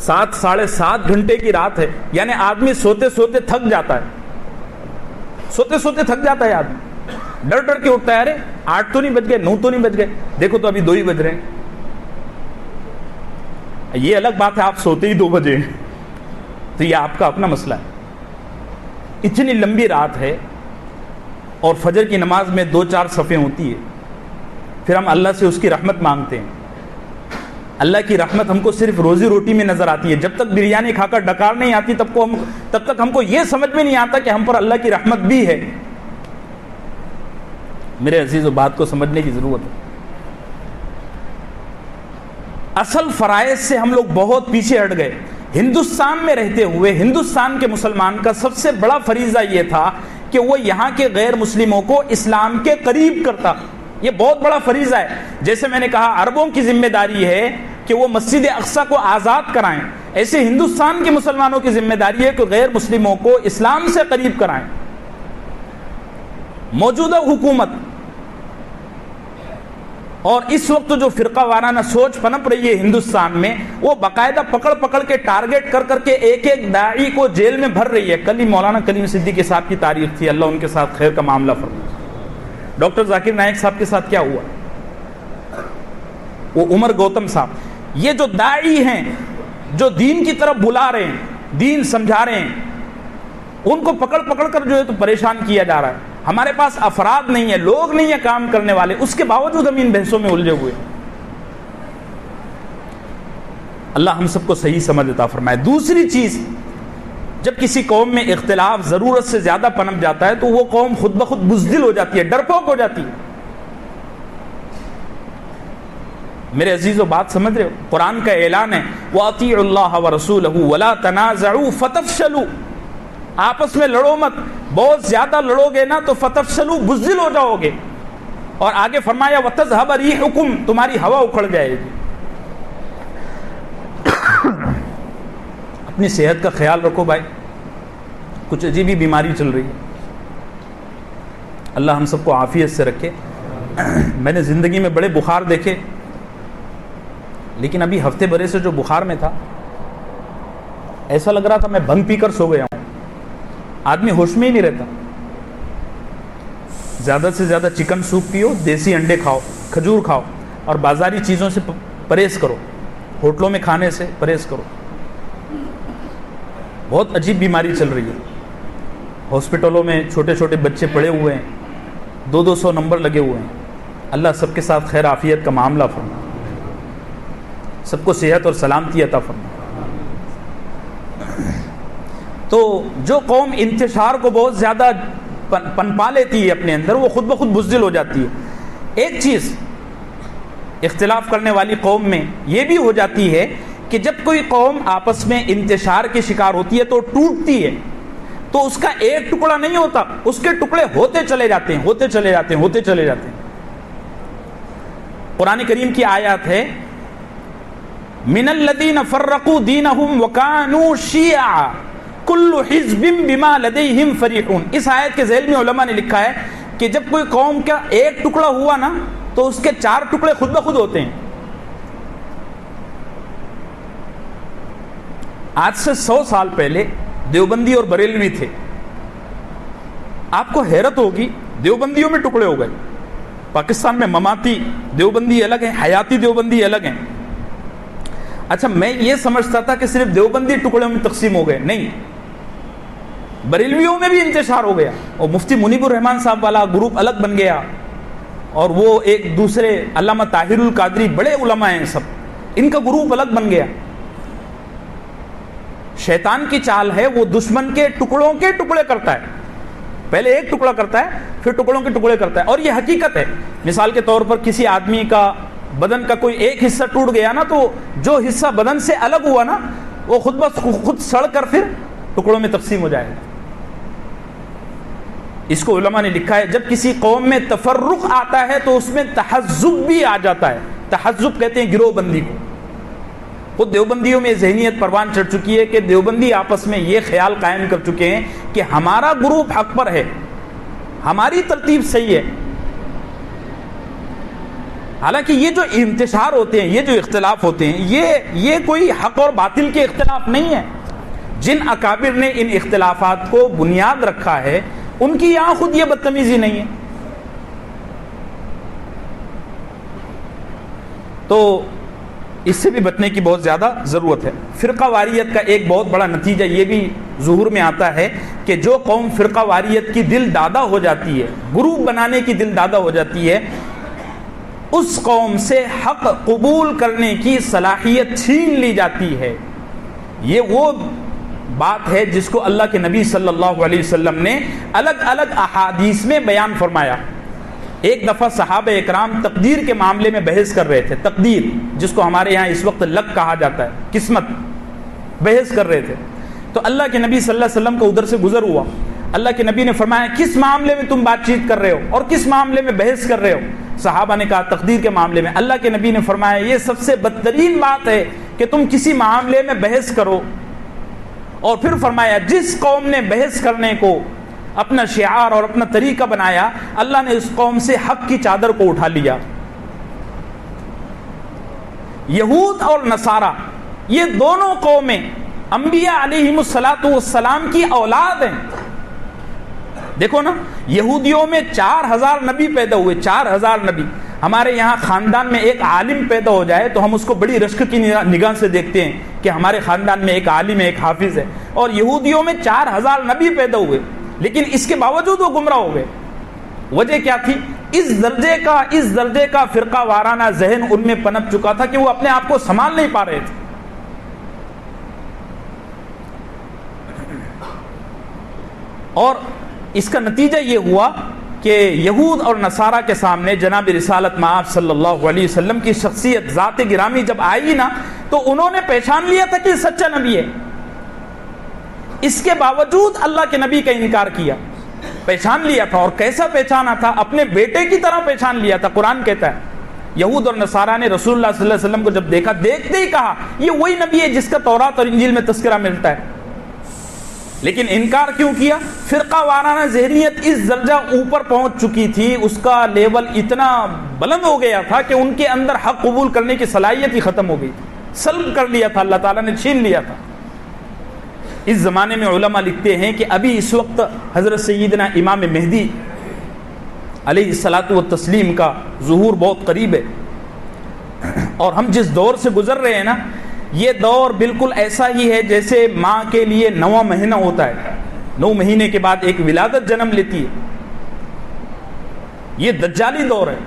Speaker 1: 7-7.5 گھنٹے کی رات ہے, یعنی آدمی سوتے سوتے تھک جاتا ہے. آدمی ڈر ڈر کے اٹھتا ہے, ارے 8 تو نہیں بج گئے, 9 تو نہیں بج گئے, دیکھو تو ابھی 2 ہی بج رہے ہیں. یہ الگ بات ہے آپ سوتے ہی 2 بجے, تو یہ آپ کا اپنا مسئلہ ہے. اتنی لمبی رات ہے اور فجر کی نماز میں 2-4 صفیں ہوتی ہے, پھر ہم اللہ سے اس کی رحمت مانگتے ہیں. اللہ کی رحمت ہم کو صرف روزی روٹی میں نظر آتی ہے. جب تک بریانی کھا کر ڈکار نہیں آتی تب تک ہم کو یہ سمجھ میں نہیں آتا کہ ہم پر اللہ کی رحمت بھی ہے. میرے عزیزو, بات کو سمجھنے کی ضرورت ہے. اصل فرائض سے ہم لوگ بہت پیچھے ہٹ گئے. ہندوستان میں رہتے ہوئے ہندوستان کے مسلمان کا سب سے بڑا فریضہ یہ تھا کہ وہ یہاں کے غیر مسلموں کو اسلام کے قریب کرتا. یہ بہت بڑا فریضہ ہے. جیسے میں نے کہا عربوں کی ذمہ داری ہے کہ وہ مسجد اقصی کو آزاد کرائیں, ایسے ہندوستان کے مسلمانوں کی ذمہ داری ہے کہ غیر مسلموں کو اسلام سے قریب کرائیں. موجودہ حکومت اور اس وقت جو فرقہ وارانہ سوچ پنپ رہی ہے ہندوستان میں, وہ باقاعدہ پکڑ کے ٹارگٹ کر کے ایک داعی کو جیل میں بھر رہی ہے. کل ہی مولانا کلیم صدیقی صاحب کی تاریخ تھی, اللہ ان کے ساتھ خیر کا معاملہ فرمائے. ڈاکٹر ذاکر نائک صاحب کے ساتھ کیا ہوا, وہ عمر گوتم صاحب, یہ جو داعی ہیں جو دین کی طرف بلا رہے ہیں, دین سمجھا رہے ہیں, ان کو پکڑ کر جو ہے تو پریشان کیا جا رہا ہے. ہمارے پاس افراد نہیں ہے, لوگ نہیں ہیں کام کرنے والے, اس کے باوجود ہم ان بحثوں میں الجھے ہوئے. اللہ ہم سب کو صحیح سمجھ عطا فرمائے. دوسری چیز, جب کسی قوم میں اختلاف ضرورت سے زیادہ پنپ جاتا ہے تو وہ قوم خود بخود بزدل ہو جاتی ہے, ڈرپوک ہو جاتی ہے. میرے عزیزو, بات سمجھ رہے ہو؟ قرآن کا اعلان ہے وَأَطِيعُوا اللَّهَ وَرَسُولَهُ وَلَا تَنَازَعُوا فَتَفْشَلُوا. آپس میں لڑو مت, بہت زیادہ لڑو گے نا تو فتفشلوا, بزدل ہو جاؤ گے. اور آگے فرمایا وَتَذْهَبَ رِيحُكُمْ, تمہاری ہوا اکھڑ جائے گی. اپنی صحت کا خیال رکھو بھائی, کچھ عجیب ہی بیماری چل رہی ہے. اللہ ہم سب کو عافیت سے رکھے. میں نے زندگی میں بڑے بخار دیکھے, لیکن ابھی ہفتے بھرے سے جو بخار میں تھا, ایسا لگ رہا تھا میں بھنگ پی کر سو گیا ہوں. آدمی ہوش میں ہی نہیں رہتا. زیادہ سے زیادہ چکن سوپ پیو, دیسی انڈے کھاؤ, کھجور کھاؤ, اور بازاری چیزوں سے پرہیز کرو, ہوٹلوں میں کھانے سے پرہیز کرو. بہت عجیب بیماری چل رہی ہے. ہاسپٹلوں میں چھوٹے چھوٹے بچے پڑے ہوئے ہیں, 200 نمبر لگے ہوئے ہیں. اللہ سب کے ساتھ خیر عافیت کا معاملہ فرمائے, سب کو صحت اور سلامتی عطا فرمائے. تو جو قوم انتشار کو بہت زیادہ پنپا لیتی ہے اپنے اندر, وہ خود بخود بزدل ہو جاتی ہے. ایک چیز اختلاف کرنے والی قوم میں یہ بھی ہو جاتی ہے کہ جب کوئی قوم آپس میں انتشار کی شکار ہوتی ہے تو ٹوٹتی ہے, تو اس کا ایک ٹکڑا نہیں ہوتا, اس کے ٹکڑے ہوتے چلے جاتے ہیں. قرآن کریم کی آیات ہے من الذین فرقوا دینہم وکانوا شیعا کل حزب بما لدیہم فریحون. اس آیت کے ذیل میں علماء نے لکھا ہے کہ جب کوئی قوم کا ایک ٹکڑا ہوا نا تو اس کے 4 ٹکڑے خود بخود ہوتے ہیں. آج سے 100 سال پہلے دیوبندی اور بریلوی تھے. آپ کو حیرت ہوگی دیوبندیوں میں ٹکڑے ہو گئے. پاکستان میں مماتی دیوبندی الگ ہیں, حیاتی دیوبندی الگ ہیں. اچھا میں یہ سمجھتا تھا کہ صرف دیوبندی ٹکڑوں میں تقسیم ہو گئے, نہیں, بریلویوں میں بھی انتشار ہو گیا, اور مفتی منیب الرحمان صاحب والا گروپ الگ بن گیا, اور وہ ایک دوسرے علامہ طاہر القادری بڑے علماء ہیں سب, ان کا گروپ الگ بن گیا. شیطان کی چال ہے, وہ دشمن کے ٹکڑے کرتا ہے. پہلے ایک ٹکڑا کرتا ہے, پھر ٹکڑوں کے ٹکڑے کرتا ہے. اور یہ حقیقت ہے. مثال کے طور پر کسی آدمی کا بدن کا کوئی ایک حصہ ٹوٹ گیا نا, تو جو حصہ بدن سے الگ ہوا نا, وہ خود سڑ کر پھر ٹکڑوں میں تقسیم ہو جائے گا. اس کو علماء نے لکھا ہے, جب کسی قوم میں تفرق آتا ہے تو اس میں تحزب بھی آ جاتا ہے. تحزب کہتے ہیں گروہ بندی کو. خود دیوبندیوں میں ذہنیت پروان چڑھ چکی ہے کہ دیوبندی آپس میں یہ خیال قائم کر چکے ہیں کہ ہمارا گروپ حق پر ہے, ہماری ترتیب صحیح ہے. حالانکہ یہ جو انتشار ہوتے ہیں, یہ جو اختلاف ہوتے ہیں, یہ کوئی حق اور باطل کے اختلاف نہیں ہے. جن اکابر نے ان اختلافات کو بنیاد رکھا ہے, ان کی یہاں خود یہ بدتمیزی نہیں ہے. تو اس سے بھی بچنے کی بہت زیادہ ضرورت ہے. فرقہ واریت کا ایک بہت بڑا نتیجہ یہ بھی ظہور میں آتا ہے کہ جو قوم فرقہ واریت کی دل دادہ ہو جاتی ہے, گروپ بنانے کی دل دادہ ہو جاتی ہے, اس قوم سے حق قبول کرنے کی صلاحیت چھین لی جاتی ہے. یہ وہ بات ہے جس کو اللہ کے نبی صلی اللہ علیہ وسلم نے الگ الگ احادیث میں بیان فرمایا. ایک دفعہ صحابہ اکرام تقدیر کے معاملے میں بحث کر رہے تھے. تقدیر جس کو ہمارے یہاں اس وقت لک کہا جاتا ہے, قسمت, بحث کر رہے تھے. تو اللہ کے نبی صلی اللہ علیہ وسلم کا ادھر سے گزر ہوا. اللہ کے نبی نے فرمایا کس معاملے میں تم بات چیت کر رہے ہو اور کس معاملے میں بحث کر رہے ہو؟ صحابہ نے کہا تقدیر کے معاملے میں. اللہ کے نبی نے فرمایا یہ سب سے بدترین بات ہے کہ تم کسی معاملے میں بحث کرو. اور پھر فرمایا جس قوم نے بحث کرنے کو اپنا شعار اور اپنا طریقہ بنایا, اللہ نے اس قوم سے حق کی چادر کو اٹھا لیا. یہود اور نصارہ یہ دونوں قومیں انبیاء علیہم الصلاۃ والسلام کی اولاد ہیں. دیکھو نا, یہودیوں میں 4000 نبی پیدا ہوئے, 4000 نبی. ہمارے یہاں خاندان میں ایک عالم پیدا ہو جائے تو ہم اس کو بڑی رشک کی نگاہ سے دیکھتے ہیں کہ ہمارے خاندان میں ایک عالم ہے, ایک حافظ ہے. اور یہودیوں میں 4000 نبی پیدا ہوئے, لیکن اس کے باوجود وہ گمراہ ہو گئے. وجہ کیا تھی؟ اس درجے کا فرقہ وارانہ ذہن ان میں پنپ چکا تھا کہ وہ اپنے آپ کو سنبھال نہیں پا رہے تھے. اور اس کا نتیجہ یہ ہوا کہ یہود اور نصارہ کے سامنے جناب رسالت مآب صلی اللہ علیہ وسلم کی شخصیت ذات گرامی جب آئی نا, تو انہوں نے پہچان لیا تھا کہ سچا نبی ہے. اس کے باوجود اللہ کے نبی کا انکار کیا. پہچان لیا تھا, اور کیسا پہچانا تھا؟ اپنے بیٹے کی طرح پہچان لیا تھا. قرآن کہتا ہے یہود اور نصارہ نے رسول اللہ صلی اللہ علیہ وسلم کو جب دیکھا, دیکھتے ہی کہا یہ وہی نبی ہے جس کا تورات اور انجیل میں تذکرہ ملتا ہے. لیکن انکار کیوں کیا؟ فرقہ وارانہ ذہنیت اس درجہ اوپر پہنچ چکی تھی, اس کا لیول اتنا بلند ہو گیا تھا کہ ان کے اندر حق قبول کرنے کی صلاحیت ہی ختم ہو گئی تھی. سلب کر لیا تھا, اللہ تعالیٰ نے چھین لیا تھا. اس زمانے میں علماء لکھتے ہیں کہ ابھی اس وقت حضرت سیدنا امام مہدی علیہ الصلاۃ والتسلیم کا ظہور بہت قریب ہے. اور ہم جس دور سے گزر رہے ہیں نا, یہ دور بالکل ایسا ہی ہے جیسے ماں کے لیے 9واں مہینہ ہوتا ہے, 9 مہینے کے بعد ایک ولادت جنم لیتی ہے. یہ دجالی دور ہے.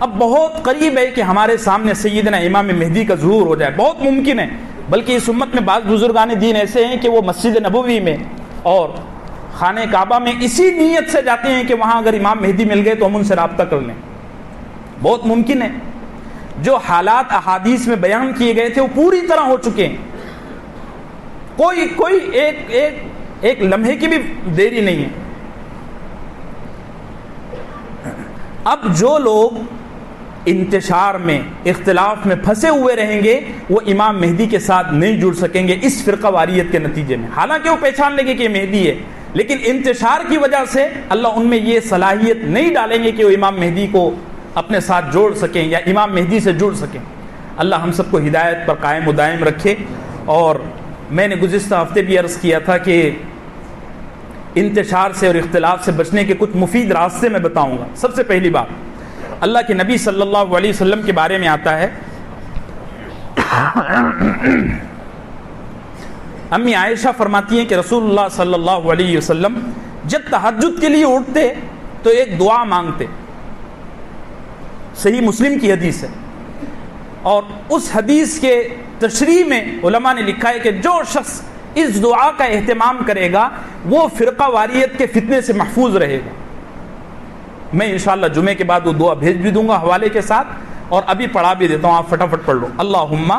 Speaker 1: اب بہت قریب ہے کہ ہمارے سامنے سیدنا امام مہدی کا ظہور ہو جائے, بہت ممکن ہے. بلکہ اس امت میں بعض بزرگان دین ایسے ہیں کہ وہ مسجد نبوی میں اور خانہ کعبہ میں اسی نیت سے جاتے ہیں کہ وہاں اگر امام مہدی مل گئے تو ہم ان سے رابطہ کر لیں. بہت ممکن ہے. جو حالات احادیث میں بیان کیے گئے تھے وہ پوری طرح ہو چکے ہیں. کوئی ایک لمحے کی بھی دیری نہیں ہے. اب جو لوگ انتشار میں, اختلاف میں پھنسے ہوئے رہیں گے, وہ امام مہدی کے ساتھ نہیں جڑ سکیں گے اس فرقہ واریت کے نتیجے میں. حالانکہ وہ پہچان لیں گے کہ یہ مہدی ہے, لیکن انتشار کی وجہ سے اللہ ان میں یہ صلاحیت نہیں ڈالیں گے کہ وہ امام مہدی کو اپنے ساتھ جوڑ سکیں یا امام مہدی سے جڑ سکیں۔ اللہ ہم سب کو ہدایت پر قائم و دائم رکھے۔ اور میں نے گزشتہ ہفتے بھی عرض کیا تھا کہ انتشار سے اور اختلاف سے بچنے کے کچھ مفید راستے میں بتاؤں گا۔ سب سے پہلی بات، اللہ کے نبی صلی اللہ علیہ وسلم کے بارے میں آتا ہے، امی عائشہ فرماتی ہیں کہ رسول اللہ صلی اللہ علیہ وسلم جب تہجد کے لیے اٹھتے تو ایک دعا مانگتے، صحیح مسلم کی حدیث ہے، اور اس حدیث کے تشریح میں علماء نے لکھا ہے کہ جو شخص اس دعا کا اہتمام کرے گا وہ فرقہ واریت کے فتنے سے محفوظ رہے گا۔ میں انشاءاللہ جمعے کے بعد وہ دعا بھیج بھی دوں گا حوالے کے ساتھ، اور ابھی پڑھا بھی دیتا ہوں، آپ فٹافٹ پڑھ لو۔ اللہم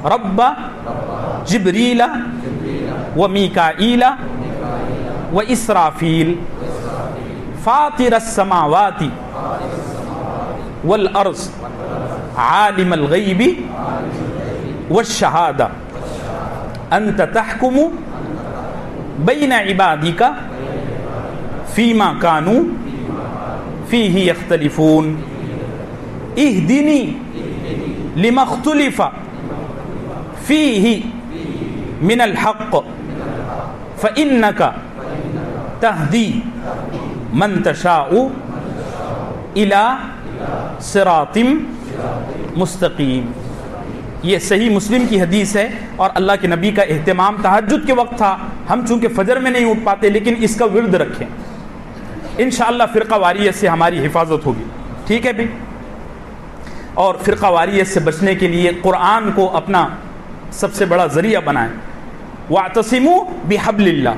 Speaker 1: رب جبریل و میکائیل و اسرافیل فاطر السماوات والارض عالم الغیب والشہادہ انت تحکم بین عبادک فیما کانوا فیہ یختلفون اہدنی لما اختلف فیہ من الحق فإنک تہدی من تشاء الی صراط مستقیم۔ یہ صحیح مسلم کی حدیث ہے، اور اللہ کے نبی کا اہتمام تہجد کے وقت تھا۔ ہم چونکہ فجر میں نہیں اٹھ پاتے لیکن اس کا ورد رکھیں، انشاءاللہ فرقہ واریت سے ہماری حفاظت ہوگی، ٹھیک ہے بھی۔ اور فرقہ واریت سے بچنے کے لیے قرآن کو اپنا سب سے بڑا ذریعہ بنائیں۔ وَاعْتَصِمُوا بِحَبْلِ اللَّهِ،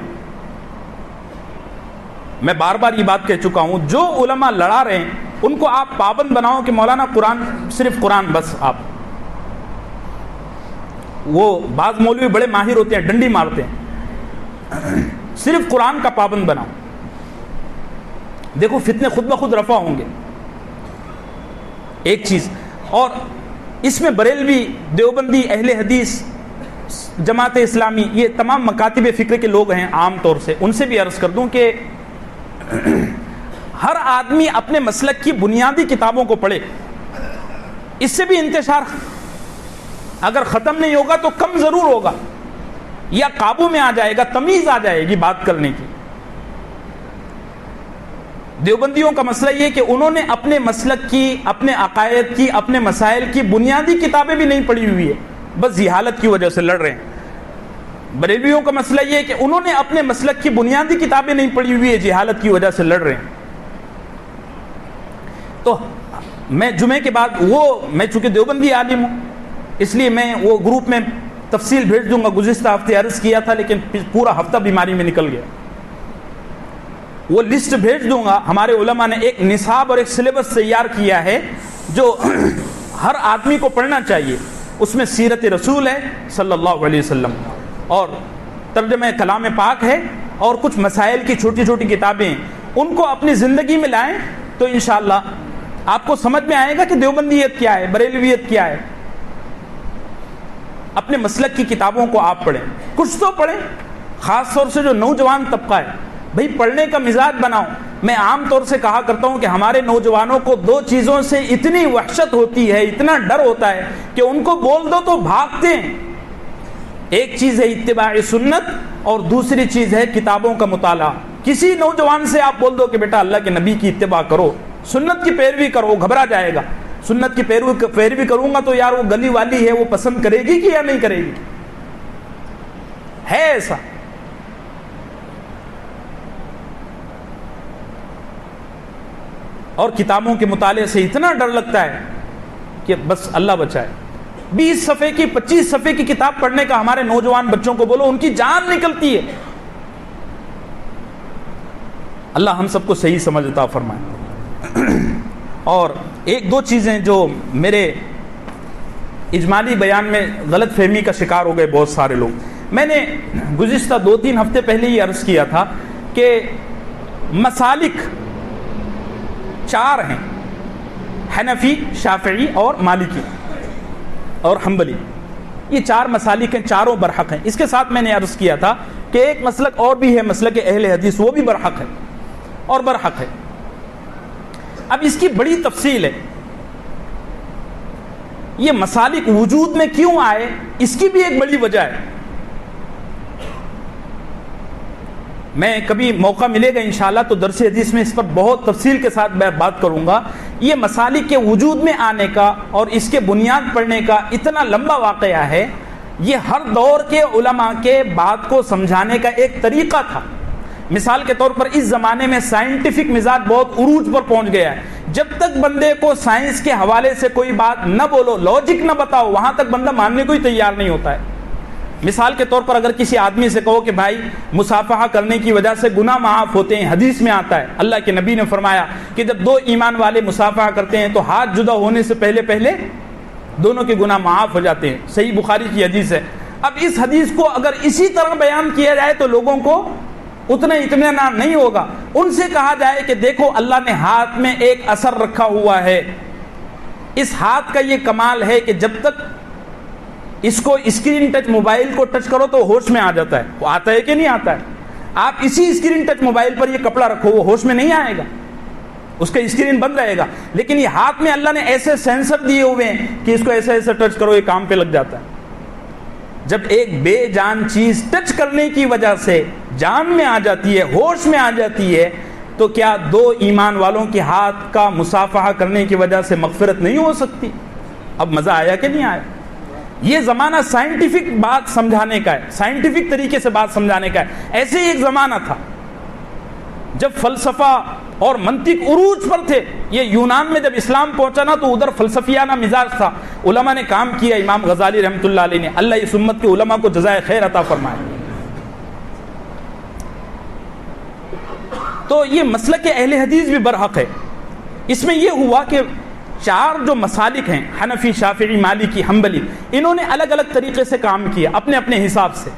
Speaker 1: میں بار بار یہ بات کہہ چکا ہوں، جو علماء لڑا رہے ہیں ان کو آپ پابند بناؤ کہ مولانا قرآن، صرف قرآن بس۔ آپ وہ بعض مولوی بڑے ماہر ہوتے ہیں، ڈنڈی مارتے ہیں، صرف قرآن کا پابند بناؤ، دیکھو فتنے خود بخود رفع ہوں گے۔ ایک چیز اور، اس میں بریلوی، دیوبندی، اہل حدیث، جماعت اسلامی، یہ تمام مکاتب فکر کے لوگ ہیں عام طور سے، ان سے بھی عرض کر دوں کہ ہر آدمی اپنے مسلک کی بنیادی کتابوں کو پڑھے، اس سے بھی انتشار اگر ختم نہیں ہوگا تو کم ضرور ہوگا، یا قابو میں آ جائے گا، تمیز آ جائے گی بات کرنے کی۔ دیوبندیوں کا مسئلہ یہ کہ انہوں نے اپنے مسلک کی، اپنے عقائد کی، اپنے مسائل کی بنیادی کتابیں بھی نہیں پڑھی ہوئی ہے، بس جہالت کی وجہ سے لڑ رہے ہیں۔ بریلویوں کا مسئلہ یہ کہ انہوں نے اپنے مسلک کی بنیادی کتابیں نہیں پڑھی ہوئی ہے، جہالت کی وجہ سے لڑ رہے ہیں۔ تو میں جمعے کے بعد میں چونکہ دیوبندی عالم ہوں اس لیے میں وہ گروپ میں تفصیل بھیج دوں گا۔ گزشتہ ہفتے عرض کیا تھا لیکن پورا ہفتہ بیماری میں نکل گیا، وہ لسٹ بھیج دوں گا۔ ہمارے علماء نے ایک نصاب اور ایک سلیبس تیار کیا ہے جو ہر آدمی کو پڑھنا چاہیے، اس میں سیرت رسول ہے صلی اللہ علیہ وسلم، اور ترجمہ کلام پاک ہے، اور کچھ مسائل کی چھوٹی چھوٹی کتابیں، ان کو اپنی زندگی میں لائیں تو انشاءاللہ آپ کو سمجھ میں آئے گا کہ دیوبندیت کیا ہے، بریلویت کیا ہے۔ اپنے مسلک کی کتابوں کو آپ پڑھیں، کچھ تو پڑھیں، خاص طور سے جو نوجوان طبقہ ہے، بھئی پڑھنے کا مزاج بناؤ۔ میں عام طور سے کہا کرتا ہوں کہ ہمارے نوجوانوں کو دو چیزوں سے اتنی وحشت ہوتی ہے، اتنا ڈر ہوتا ہے کہ ان کو بول دو تو بھاگتے ہیں۔ ایک چیز ہے اتباع سنت، اور دوسری چیز ہے کتابوں کا مطالعہ۔ کسی نوجوان سے آپ بول دو کہ بیٹا اللہ کے نبی کی اتباع کرو، سنت کی پیروی کرو، گھبرا جائے گا۔ سنت کی پیروی کروں گا تو یار وہ گلی والی ہے، وہ پسند کرے گی کہ یا نہیں کرے گی؟ ہے ایسا؟ اور کتابوں کے مطالعے سے اتنا ڈر لگتا ہے کہ بس اللہ بچائے۔ 20 صفحے کی 25 صفحے کی کتاب پڑھنے کا ہمارے نوجوان بچوں کو بولو، ان کی جان نکلتی ہے۔ اللہ ہم سب کو صحیح سمجھ عطا فرمائے۔ اور ایک دو چیزیں جو میرے اجمالی بیان میں غلط فہمی کا شکار ہو گئے بہت سارے لوگ۔ میں نے گزشتہ 2-3 ہفتے پہلے یہ عرض کیا تھا کہ مسالک 4 ہیں، حنفی، شافعی اور مالکی اور حنبلی۔ یہ 4 مسالک ہیں، چاروں برحق ہیں۔ اس کے ساتھ میں نے عرض کیا تھا کہ ایک مسلک اور بھی ہے، مسلک اہل حدیث، وہ بھی برحق ہے اور برحق ہے۔ اب اس کی بڑی تفصیل ہے، یہ مسالک وجود میں کیوں آئے اس کی بھی ایک بڑی وجہ ہے۔ میں کبھی موقع ملے گا انشاءاللہ تو درس حدیث میں اس پر بہت تفصیل کے ساتھ میں بات کروں گا۔ یہ مسالک کے وجود میں آنے کا اور اس کے بنیاد پڑنے کا اتنا لمبا واقعہ ہے، یہ ہر دور کے علماء کے بات کو سمجھانے کا ایک طریقہ تھا۔ مثال کے طور پر اس زمانے میں سائنٹیفک مزاج بہت عروج پر پہنچ گیا ہے۔ جب تک بندے کو سائنس کے حوالے سے کوئی بات نہ بولو، لاجک نہ بتاؤ، وہاں تک بندہ ماننے کو ہی تیار نہیں ہوتا ہے۔ مثال کے طور پر اگر کسی آدمی سے کہو کہ بھائی مصافحہ کرنے کی وجہ سے گناہ معاف ہوتے ہیں، حدیث میں آتا ہے، اللہ کے نبی نے فرمایا کہ جب دو ایمان والے مصافحہ کرتے ہیں تو ہاتھ جدا ہونے سے پہلے پہلے دونوں کے گناہ معاف ہو جاتے ہیں، صحیح بخاری کی حدیث ہے۔ اب اس حدیث کو اگر اسی طرح بیان کیا جائے تو لوگوں کو اتنا اطمینان نہیں ہوگا۔ ان سے کہا جائے کہ دیکھو اللہ نے ہاتھ میں ایک اثر رکھا ہوا ہے، اس ہاتھ کا یہ کمال ہے کہ جب تک اس کو اسکرین ٹچ موبائل کو ٹچ کرو تو ہوش میں آ جاتا ہے۔ وہ آتا ہے کہ نہیں آتا ہے؟ آپ اسی اسکرین ٹچ موبائل پر یہ کپڑا رکھو، وہ ہوش میں نہیں آئے گا، اس کا اسکرین بند رہے گا۔ لیکن یہ ہاتھ میں اللہ نے ایسے سینسر دیے ہوئے ہیں کہ اس کو ایسے ایسے ٹچ کرو، یہ کام پہ لگ جاتا ہے۔ جب ایک بے جان چیز ٹچ کرنے کی وجہ سے جان میں آ جاتی ہے، ہوش میں آ جاتی ہے، تو کیا دو ایمان والوں کے ہاتھ کا مصافحہ کرنے کی وجہ سے مغفرت نہیں ہو سکتی؟ اب مزہ آیا کہ نہیں آیا؟ یہ زمانہ سائنٹیفک بات سمجھانے کا ہے، سائنٹیفک طریقے سے بات سمجھانے کا ہے۔ ایسے ہی ایک زمانہ تھا جب فلسفہ اور منطق عروج پر تھے۔ یہ یونان میں جب اسلام پہنچا نا تو ادھر فلسفیانہ مزاج تھا، علماء نے کام کیا، امام غزالی رحمۃ اللہ علیہ نے، اللہ اس امت کے علماء کو جزائے خیر عطا فرمائے۔ تو یہ مسلک اہل حدیث بھی برحق ہے۔ اس میں یہ ہوا کہ چار جو مسالک ہیں، حنفی، شافعی، مالکی، حنبلی، انہوں نے الگ الگ طریقے سے کام کیا اپنے اپنے حساب سے۔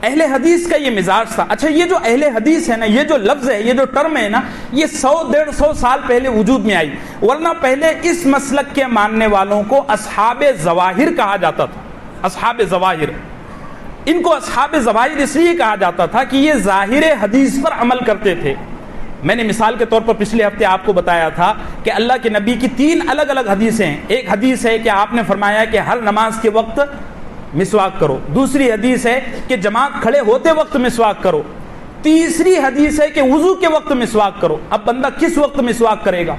Speaker 1: اہل حدیث کا یہ مزاج تھا۔ اچھا، یہ جو اہل حدیث ہے نا، یہ جو لفظ ہے، یہ جو ٹرم ہے نا، یہ 100-150 سال پہلے وجود میں آئی، ورنہ پہلے اس مسلک کے ماننے والوں کو اصحاب ظواہر کہا جاتا تھا۔ اصحاب ظواہر، ان کو اصحاب ظواہر اس لیے کہا جاتا تھا کہ یہ ظاہر حدیث پر عمل کرتے تھے۔ میں نے مثال کے طور پر پچھلے ہفتے آپ کو بتایا تھا کہ اللہ کے نبی کی 3 الگ الگ حدیثیں ہیں۔ ایک حدیث ہے کہ آپ نے فرمایا کہ ہر نماز کے وقت مسواک کرو، دوسری حدیث ہے کہ جماعت کھڑے ہوتے وقت مسواک کرو، تیسری حدیث ہے کہ وضو کے وقت مسواک کرو۔ اب بندہ کس وقت مسواک کرے گا؟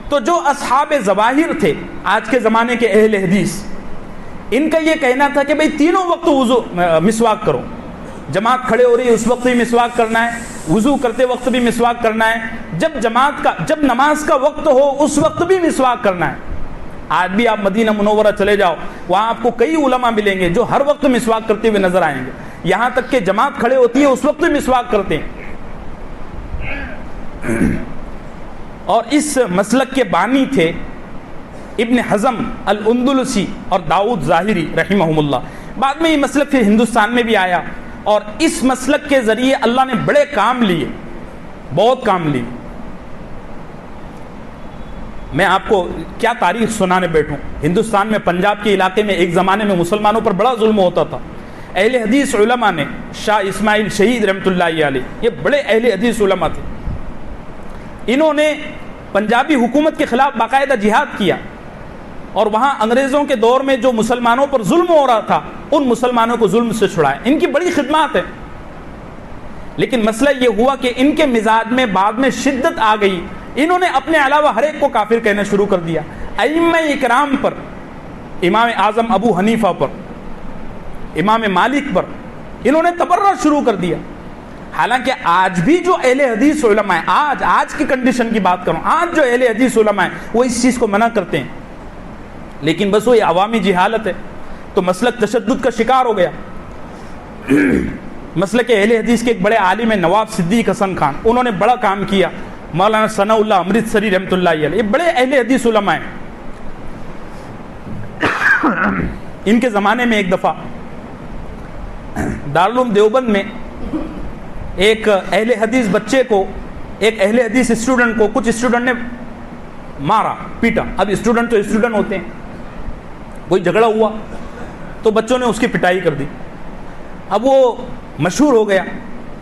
Speaker 1: تو جو اصحاب ظواہر تھے، آج کے زمانے کے اہل حدیث، ان کا یہ کہنا تھا کہ بھئی تینوں وقت وضو مسواک کرو، جماعت کھڑے ہو رہی ہے اس وقت بھی مسواک کرنا ہے، وضو کرتے وقت بھی مسواک کرنا ہے، جب نماز کا وقت ہو اس وقت بھی مسواک کرنا ہے۔ آج بھی آپ مدینہ منورہ چلے جاؤ، وہاں آپ کو کئی علماء ملیں گے جو ہر وقت مسواک کرتے ہوئے نظر آئیں گے، یہاں تک کہ جماعت کھڑے ہوتی ہے اس وقت بھی مسواک کرتے ہیں۔ اور اس مسلک کے بانی تھے ابن حزم الاندلسی اور داؤد ظاہری رحمہم اللہ۔ بعد میں یہ مسلک پھر ہندوستان میں بھی آیا، اور اس مسلک کے ذریعے اللہ نے بڑے کام لیے، بہت کام لیے۔ میں آپ کو کیا تاریخ سنانے بیٹھوں۔ ہندوستان میں پنجاب کے علاقے میں ایک زمانے میں مسلمانوں پر بڑا ظلم ہوتا تھا۔ اہل حدیث علماء نے، شاہ اسماعیل شہید رحمۃ اللہ علیہ، یہ بڑے اہل حدیث علماء تھے، انہوں نے پنجابی حکومت کے خلاف باقاعدہ جہاد کیا، اور وہاں انگریزوں کے دور میں جو مسلمانوں پر ظلم ہو رہا تھا ان مسلمانوں کو ظلم سے چھڑائے۔ ان کی بڑی خدمات ہے، لیکن مسئلہ یہ ہوا کہ ان کے مزاج میں بعد میں شدت آ گئی، انہوں نے اپنے علاوہ ہر ایک کو کافر کہنا شروع کر دیا۔ ائمہ اکرام پر، امام اعظم ابو حنیفہ پر، امام مالک پر انہوں نے تبرہ شروع کر دیا۔ حالانکہ آج بھی جو اہل حدیث علماء ہیں، آج کی کنڈیشن کی بات کروں، آج جو اہل حدیث علماء ہیں وہ اس چیز کو منع کرتے ہیں، لیکن بس وہ یہ عوامی جہالت ہے، تو مسلک تشدد کا شکار ہو گیا۔ مسلک اہل حدیث کے ایک بڑے عالم ہیں نواب صدیق حسن خان، انہوں نے بڑا کام کیا۔ مولانا ثناء اللہ امرتسری رحمۃ اللہ علیہ، یہ بڑے اہل حدیث علماء ہیں۔ ان کے زمانے میں ایک دفعہ دارالعلوم دیوبند میں ایک اہل حدیث بچے کو، ایک اہل حدیث اسٹوڈنٹ کو کچھ اسٹوڈنٹ نے مارا، پیٹا۔ اب اسٹوڈنٹ تو اسٹوڈنٹ ہوتے ہیں، کوئی جھگڑا ہوا تو بچوں نے اس کی پٹائی کر دی۔ اب وہ مشہور ہو گیا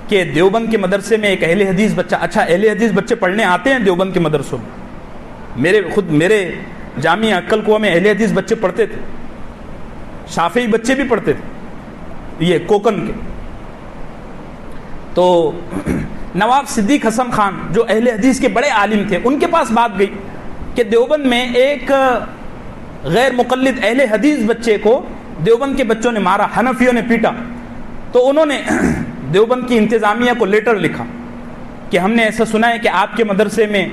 Speaker 1: کہ دیوبند کے مدرسے میں ایک اہل حدیث بچہ، اچھا اہل حدیث بچے پڑھنے آتے ہیں دیوبند کے مدرسوں میں، میرے جامعہ عقل قوہ میں اہل حدیث بچے پڑھتے تھے، شافعی بچے بھی پڑھتے تھے یہ کوکن کے. تو نواب صدیق حسن خان جو اہل حدیث کے بڑے عالم تھے، ان کے پاس بات گئی کہ دیوبند میں ایک غیر مقلد اہل حدیث بچے کو دیوبند کے بچوں نے مارا، حنفیوں نے پیٹا. تو انہوں نے دیوبند کی انتظامیہ کو لیٹر لکھا کہ ہم نے ایسا سنا ہے کہ آپ کے مدرسے میں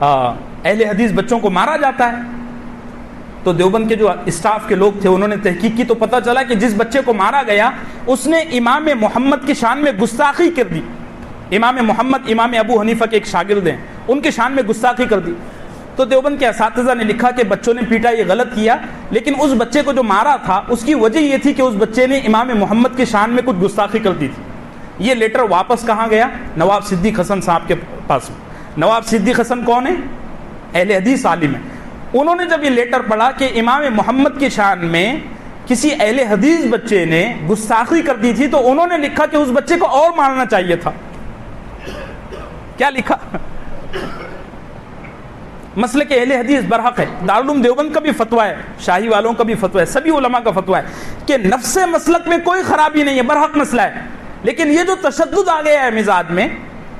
Speaker 1: اہل حدیث بچوں کو مارا جاتا ہے. تو دیوبند کے جو اسٹاف کے لوگ تھے انہوں نے تحقیق کی تو پتہ چلا کہ جس بچے کو مارا گیا اس نے امام محمد کی شان میں گستاخی کر دی. امام محمد امام ابو حنیفہ کے ایک شاگرد ہیں، ان کی شان میں گستاخی کر دی. تو دیوبند کے اساتذہ نے لکھا کہ بچوں نے پیٹا، یہ غلط کیا، لیکن اس بچے کو جو مارا تھا اس کی وجہ یہ تھی کہ اس بچے نے امام محمد کی شان میں کچھ گستاخی کر دی تھی. یہ لیٹر واپس کہاں گیا؟ نواب صدیق حسن صاحب کے پاس. نواب صدیق حسن کون ہے؟ اہل حدیث عالم ہے. انہوں نے جب یہ لیٹر پڑھا کہ امام محمد کی شان میں کسی اہل حدیث بچے نے گستاخی کر دی تھی، تو انہوں نے لکھا کہ اس بچے کو اور مارنا چاہیے تھا. کیا لکھا؟ مسلک اہل حدیث برحق ہے. دارالعلوم دیوبند کا بھی فتویٰ ہے، شاہی والوں کا بھی فتویٰ ہے، سبھی علماء کا فتویٰ ہے کہ نفس مسلک میں کوئی خرابی نہیں ہے، برحق مسئلہ ہے. لیکن یہ جو تشدد آ گیا ہے مزاج میں،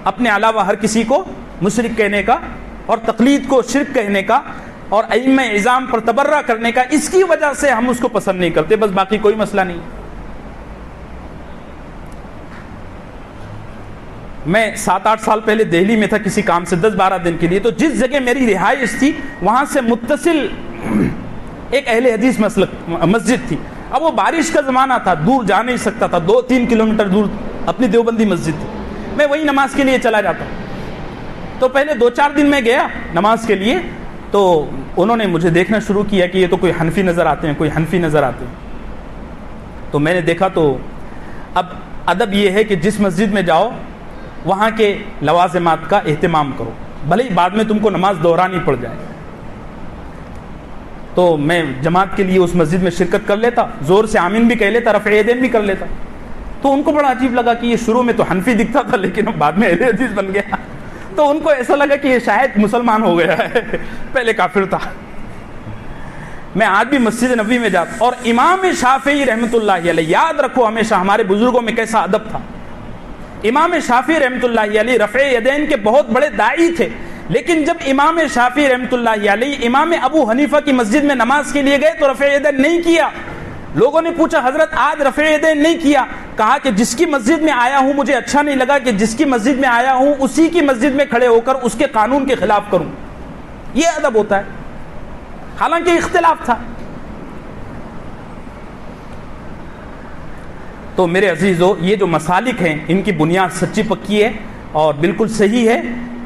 Speaker 1: اپنے علاوہ ہر کسی کو مشرک کہنے کا اور تقلید کو شرک کہنے کا اور ائمہ اعظام پر تبرہ کرنے کا، اس کی وجہ سے ہم اس کو پسند نہیں کرتے، بس باقی کوئی مسئلہ نہیں. میں 7-8 سال پہلے دہلی میں تھا کسی کام سے 10-12 دن کے لیے. تو جس جگہ میری رہائش تھی وہاں سے متصل ایک اہل حدیث مسجد تھی. اب وہ بارش کا زمانہ تھا، دور جا نہیں سکتا تھا، 2-3 کلومیٹر دور اپنی دیوبندی مسجد تھی. میں وہی نماز کے لیے چلا جاتا. تو پہلے 2-4 دن میں گیا نماز کے لیے، تو انہوں نے مجھے دیکھنا شروع کیا کہ یہ تو کوئی حنفی نظر آتے ہیں، کوئی حنفی نظر آتے ہیں. تو میں نے دیکھا تو اب ادب یہ ہے کہ جس مسجد میں جاؤ وہاں کے لوازمات کا اہتمام کرو، بھلے ہی بعد میں تم کو نماز دہرانی پڑ جائے. تو میں جماعت کے لیے اس مسجد میں شرکت کر لیتا، زور سے آمین بھی کہہ لیتا، رفع یدین بھی کر لیتا. تو ان کو بڑا عجیب لگا کہ یہ شروع میں تو حنفی دکھتا تھا لیکن بعد میں اہل حدیث بن گیا. تو ان کو ایسا لگا کہ یہ شاید مسلمان ہو گیا ہے، پہلے کافر تھا. میں آج بھی مسجد نبوی میں جاتا. اور امام شافعی رحمۃ اللہ علیہ، یاد رکھو ہمیشہ ہمارے بزرگوں میں کیسا ادب تھا. امام شافعی رحمۃ اللہ علیہ رفع یدین کے بہت بڑے داعی تھے، لیکن جب امام شافعی رحمۃ اللہ علیہ امام ابو حنیفہ کی مسجد میں نماز کے لیے گئے تو رفع یدین نہیں کیا. لوگوں نے پوچھا حضرت آج رفع یدین نہیں کیا؟ کہا کہ جس کی مسجد میں آیا ہوں مجھے اچھا نہیں لگا کہ جس کی مسجد میں آیا ہوں اسی کی مسجد میں کھڑے ہو کر اس کے قانون کے خلاف کروں. یہ ادب ہوتا ہے، حالانکہ اختلاف تھا. تو میرے عزیزو، یہ جو مسالک ہیں ان کی بنیاد سچی پکی ہے اور بالکل صحیح ہے.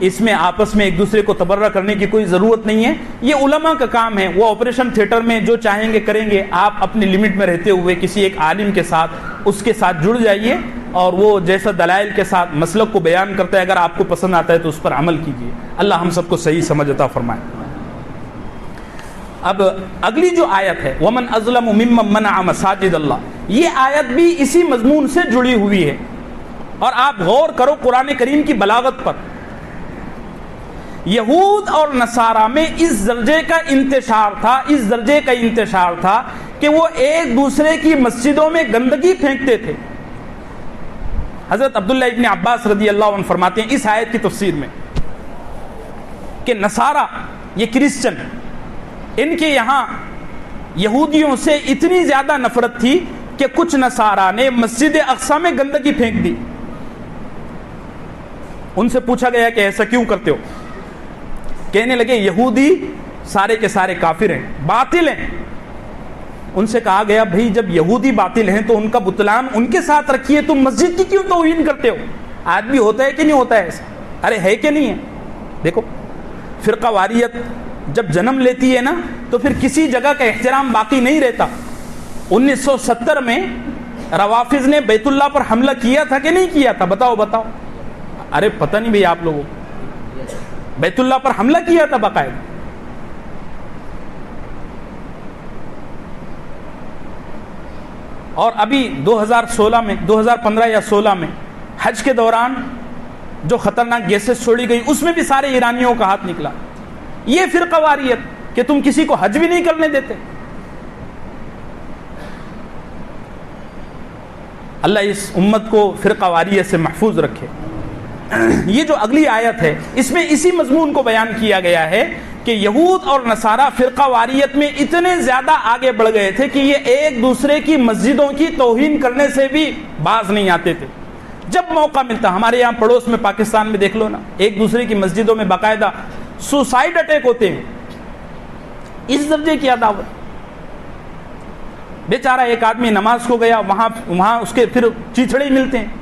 Speaker 1: اس میں آپس میں ایک دوسرے کو تبرہ کرنے کی کوئی ضرورت نہیں ہے. یہ علماء کا کام ہے، وہ آپریشن تھیٹر میں جو چاہیں گے کریں گے. آپ اپنی لمٹ میں رہتے ہوئے کسی ایک عالم کے ساتھ اس کے ساتھ جڑ جائیے اور وہ جیسا دلائل کے ساتھ مسلک کو بیان کرتا ہے اگر آپ کو پسند آتا ہے تو اس پر عمل کیجیے. اللہ ہم سب کو صحیح سمجھ عطا فرمائے. اب اگلی جو آیت ہے وَمَنْ أَظْلَمُ مِمَّنْ مَنَعَ مَسَاجِدَ اللَّهِ، یہ آیت بھی اسی مضمون سے جڑی ہوئی ہے. اور آپ غور کرو قرآن کریم کی بلاغت پر. یہود اور نصارہ میں اس درجے کا انتشار تھا کہ وہ ایک دوسرے کی مسجدوں میں گندگی پھینکتے تھے. حضرت عبداللہ ابن عباس رضی اللہ عنہ فرماتے ہیں اس آیت کی تفسیر میں کہ نصارہ، یہ کرسچن، ان کے یہاں یہودیوں سے اتنی زیادہ نفرت تھی کہ کچھ نصارہ نے مسجد اقصی میں گندگی پھینک دی. ان سے پوچھا گیا کہ ایسا کیوں کرتے ہو؟ کہنے لگے یہودی سارے کے سارے کافر ہیں، باطل ہیں. ان سے کہا گیا بھئی جب یہودی باطل ہیں تو ان کا بطلان ان کے ساتھ رکھیے، تم مسجد کی کیوں توہین کرتے ہو؟ آج بھی ہوتا ہے کہ نہیں ہوتا ہے ایسا؟ ارے ہے کہ نہیں ہے؟ دیکھو فرقہ واریت جب جنم لیتی ہے نا تو پھر کسی جگہ کا احترام باقی نہیں رہتا. 1970 میں روافض نے بیت اللہ پر حملہ کیا تھا کہ نہیں کیا تھا؟ بتاؤ. ارے پتہ نہیں بھئی آپ لوگوں، بیت اللہ پر حملہ کیا تھا باقاعدہ. اور ابھی 2016 میں 2015 یا 16 میں حج کے دوران جو خطرناک گیسز چھوڑی گئی اس میں بھی سارے ایرانیوں کا ہاتھ نکلا. یہ فرقہ واریت کہ تم کسی کو حج بھی نہیں کرنے دیتے. اللہ اس امت کو فرقہ واریت سے محفوظ رکھے. یہ جو اگلی آیت ہے اس میں اسی مضمون کو بیان کیا گیا ہے کہ یہود اور نصارہ فرقہ واریت میں اتنے زیادہ آگے بڑھ گئے تھے کہ یہ ایک دوسرے کی مسجدوں کی توہین کرنے سے بھی باز نہیں آتے تھے. جب موقع ملتا, ہمارے یہاں پڑوس میں پاکستان میں دیکھ لو نا, ایک دوسرے کی مسجدوں میں باقاعدہ سوسائڈ اٹیک ہوتے ہیں. اس درجے کی عداوت. بیچارہ ایک آدمی نماز کو گیا, وہاں اس کے پھر چیتھڑے ملتے ہیں.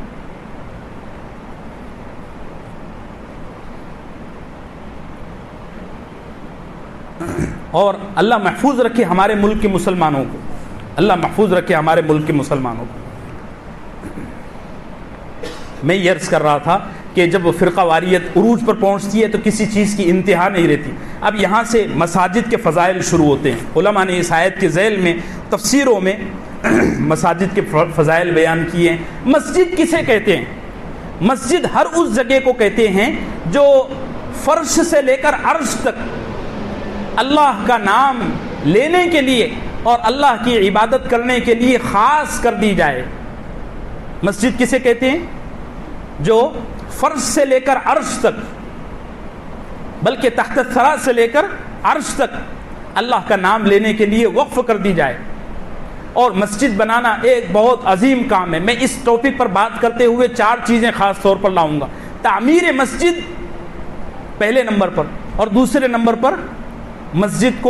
Speaker 1: اور اللہ محفوظ رکھے ہمارے ملک کے مسلمانوں کو, اللہ محفوظ رکھے ہمارے ملک کے مسلمانوں کو. میں یہ عرض کر رہا تھا کہ جب فرقہ واریت عروج پر پہنچتی ہے تو کسی چیز کی انتہا نہیں رہتی. اب یہاں سے مساجد کے فضائل شروع ہوتے ہیں. علماء نے اس آیت کے ذیل میں تفسیروں میں مساجد کے فضائل بیان کیے ہیں. مسجد کسے کہتے ہیں؟ مسجد ہر اس جگہ کو کہتے ہیں جو فرش سے لے کر عرش تک اللہ کا نام لینے کے لیے اور اللہ کی عبادت کرنے کے لیے خاص کر دی جائے. مسجد کسے کہتے ہیں؟ جو فرش سے لے کر عرش تک, بلکہ تحت الثری سے لے کر عرش تک اللہ کا نام لینے کے لیے وقف کر دی جائے. اور مسجد بنانا ایک بہت عظیم کام ہے. میں اس ٹاپک پر بات کرتے ہوئے 4 چیزیں خاص طور پر لاؤں گا. تعمیر مسجد پہلے نمبر پر, اور دوسرے نمبر پر مسجد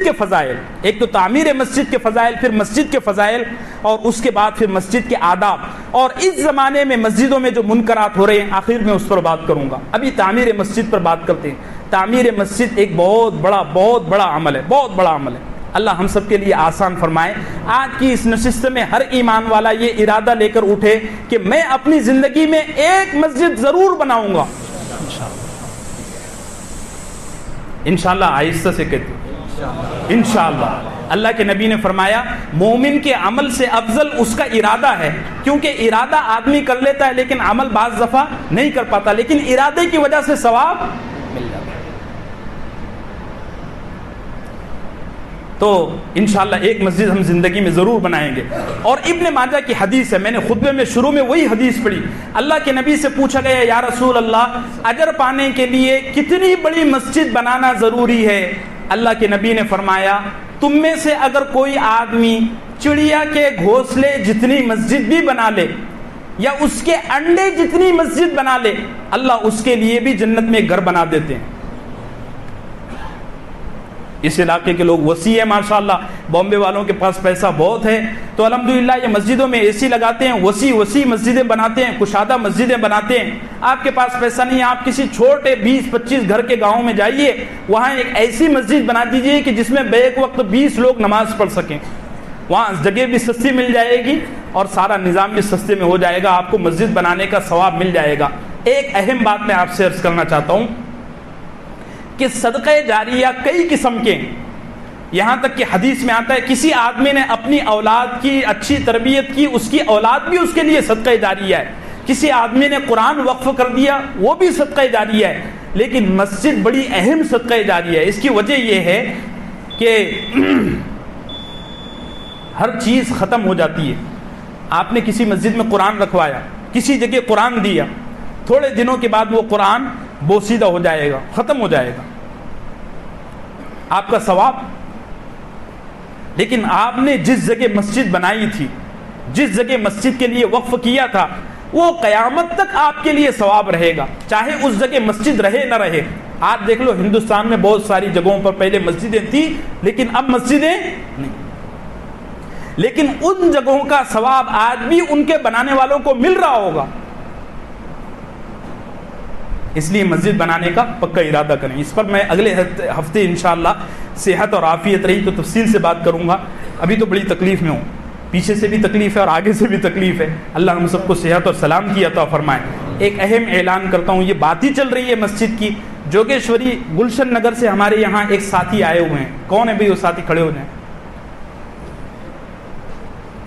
Speaker 1: کے فضائل. ایک تو تعمیر مسجد کے فضائل, پھر مسجد کے فضائل, اور اس کے بعد پھر مسجد کے آداب. اور اس زمانے میں مسجدوں میں جو منکرات ہو رہے ہیں آخر میں اس پر بات کروں گا. ابھی تعمیر مسجد پر بات کرتے ہیں. تعمیر مسجد ایک بہت بڑا عمل ہے, بہت بڑا عمل ہے. اللہ ہم سب کے لیے آسان فرمائے. آج کی اس نشست میں ہر ایمان والا یہ ارادہ لے کر اٹھے کہ میں اپنی زندگی میں ایک مسجد ضرور بناؤں گا انشاءاللہ. آہستہ سے کہتے ہیں انشاءاللہ. اللہ کے نبی نے فرمایا مومن کے عمل سے افضل اس کا ارادہ ہے, کیونکہ ارادہ آدمی کر لیتا ہے لیکن عمل بعض دفعہ نہیں کر پاتا, لیکن ارادے کی وجہ سے ثواب مل جاتا ہے. تو انشاءاللہ ایک مسجد ہم زندگی میں ضرور بنائیں گے. اور ابن ماجہ کی حدیث ہے, میں نے خطبے میں شروع میں وہی حدیث پڑھی. اللہ کے نبی سے پوچھا گیا یا رسول اللہ اجر پانے کے لیے کتنی بڑی مسجد بنانا ضروری ہے؟ اللہ کے نبی نے فرمایا تم میں سے اگر کوئی آدمی چڑیا کے گھونسلے جتنی مسجد بھی بنا لے یا اس کے انڈے جتنی مسجد بنا لے, اللہ اس کے لیے بھی جنت میں گھر بنا دیتے ہیں. اس علاقے کے لوگ وسیع ہیں ماشاءاللہ, بامبے والوں کے پاس پیسہ بہت ہے تو الحمدللہ یہ مسجدوں میں اے سی لگاتے ہیں, وسیع مسجدیں بناتے ہیں, کشادہ مسجدیں بناتے ہیں. آپ کے پاس پیسہ نہیں ہے, آپ کسی چھوٹے 20-25 گھر کے گاؤں میں جائیے, وہاں ایک ایسی مسجد بنا دیجیے کہ جس میں بیک وقت 20 لوگ نماز پڑھ سکیں. وہاں جگہ بھی سستی مل جائے گی اور سارا نظام بھی سستے میں ہو جائے گا, آپ کو مسجد بنانے کا ثواب مل جائے گا. ایک اہم بات میں آپ سے عرض کرنا چاہتا ہوں کہ صدقہ جاریہ کئی قسم کے, یہاں تک کہ حدیث میں آتا ہے کسی آدمی نے اپنی اولاد کی اچھی تربیت کی, اس کی اولاد بھی اس کے لیے صدقہ جاریہ ہے. کسی آدمی نے قرآن وقف کر دیا, وہ بھی صدقہ جاریہ ہے. لیکن مسجد بڑی اہم صدقہ جاریہ ہے. اس کی وجہ یہ ہے کہ ہر چیز ختم ہو جاتی ہے. آپ نے کسی مسجد میں قرآن رکھوایا, کسی جگہ قرآن دیا, تھوڑے دنوں کے بعد وہ قرآن بوسیدہ ہو جائے گا, ختم ہو جائے گا, آپ کا ثواب. لیکن آپ نے جس جگہ مسجد بنائی تھی, جس جگہ مسجد کے لیے وقف کیا تھا, وہ قیامت تک آپ کے لیے ثواب رہے گا, چاہے اس جگہ مسجد رہے نہ رہے. آج دیکھ لو ہندوستان میں بہت ساری جگہوں پر پہلے مسجدیں تھیں لیکن اب مسجدیں نہیں, لیکن ان جگہوں کا ثواب آج بھی ان کے بنانے والوں کو مل رہا ہوگا. اس لیے مسجد بنانے کا پکا ارادہ کریں. اس پر میں اگلے ہفتے انشاءاللہ صحت اور عافیت رہی تو تفصیل سے بات کروں گا. ابھی تو بڑی تکلیف میں ہوں, پیچھے سے بھی تکلیف ہے اور آگے سے بھی تکلیف ہے. اللہ ہم سب کو صحت اور سلام کی عطا فرمائے. ایک اہم اعلان کرتا ہوں, یہ بات ہی چل رہی ہے مسجد کی. جوگیشوری گلشن نگر سے ہمارے یہاں ایک ساتھی آئے ہوئے ہیں. کون ہے بھائی وہ ساتھی؟ کھڑے ہو جائیں.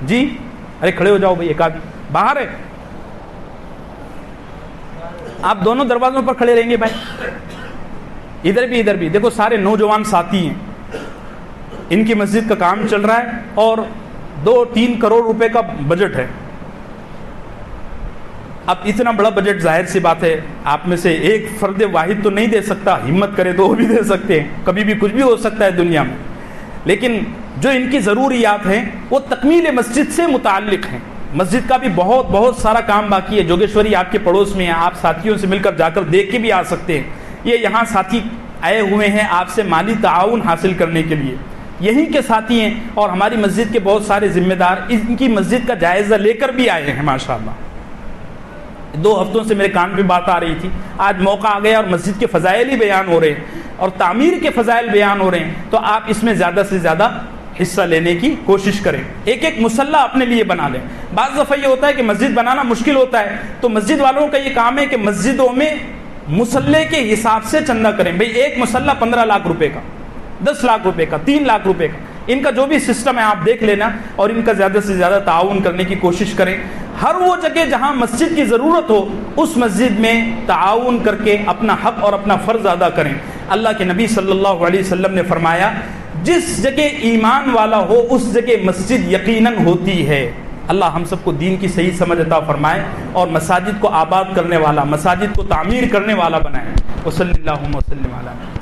Speaker 1: جی ارے کھڑے ہو جاؤ بھائی، ایک آدمی باہر ہے، آپ دونوں دروازوں پر کھڑے رہیں گے بھائی، ادھر بھی دیکھو سارے نوجوان ساتھی ہیں، ان کی مسجد کا کام چل رہا ہے اور 2-3 کروڑ روپے کا بجٹ ہے. اب اتنا بڑا بجٹ ظاہر سی بات ہے آپ میں سے ایک فرد واحد تو نہیں دے سکتا، ہمت کرے تو وہ بھی دے سکتے ہیں، کبھی بھی کچھ بھی ہو سکتا ہے دنیا میں، لیکن جو ان کی ضروریات ہیں وہ تکمیل مسجد سے متعلق ہیں. مسجد کا بھی بہت سارا کام باقی ہے. جوگیشوری آپ کے پڑوس میں ہے، آپ ساتھیوں سے مل کر جا کر دیکھ کے بھی آ سکتے ہیں. یہ یہاں ساتھی آئے ہوئے ہیں آپ سے مالی تعاون حاصل کرنے کے لیے، یہی کے ساتھی ہیں، اور ہماری مسجد کے بہت سارے ذمہ دار ان کی مسجد کا جائزہ لے کر بھی آئے ہیں. ماشاءاللہ 2 ہفتوں سے میرے کان پہ بات آ رہی تھی، آج موقع آ گیا اور مسجد کے فضائل ہی بیان ہو رہے ہیں اور تعمیر کے فضائل بیان ہو رہے ہیں، تو آپ اس میں زیادہ سے زیادہ حصہ لینے کی کوشش کریں. ایک مصلی اپنے لیے بنا لیں. بعض دفعہ یہ ہوتا ہے کہ مسجد بنانا مشکل ہوتا ہے، تو مسجد والوں کا یہ کام ہے کہ مسجدوں میں مصلی کے حساب سے چندہ کریں. بھئی ایک مصلی 15 لاکھ روپے کا، 10 لاکھ روپے کا، 3 لاکھ روپے کا، ان کا جو بھی سسٹم ہے آپ دیکھ لینا اور ان کا زیادہ سے زیادہ تعاون کرنے کی کوشش کریں. ہر وہ جگہ جہاں مسجد کی ضرورت ہو اس مسجد میں تعاون کر کے اپنا حق اور اپنا فرض ادا کریں. اللہ کے نبی صلی اللہ علیہ وسلم نے فرمایا جس جگہ ایمان والا ہو اس جگہ مسجد یقیناً ہوتی ہے. اللہ ہم سب کو دین کی صحیح سمجھ عطا فرمائے اور مساجد کو آباد کرنے والا، مساجد کو تعمیر کرنے والا بنائے. وصلی اللہ وسلم علی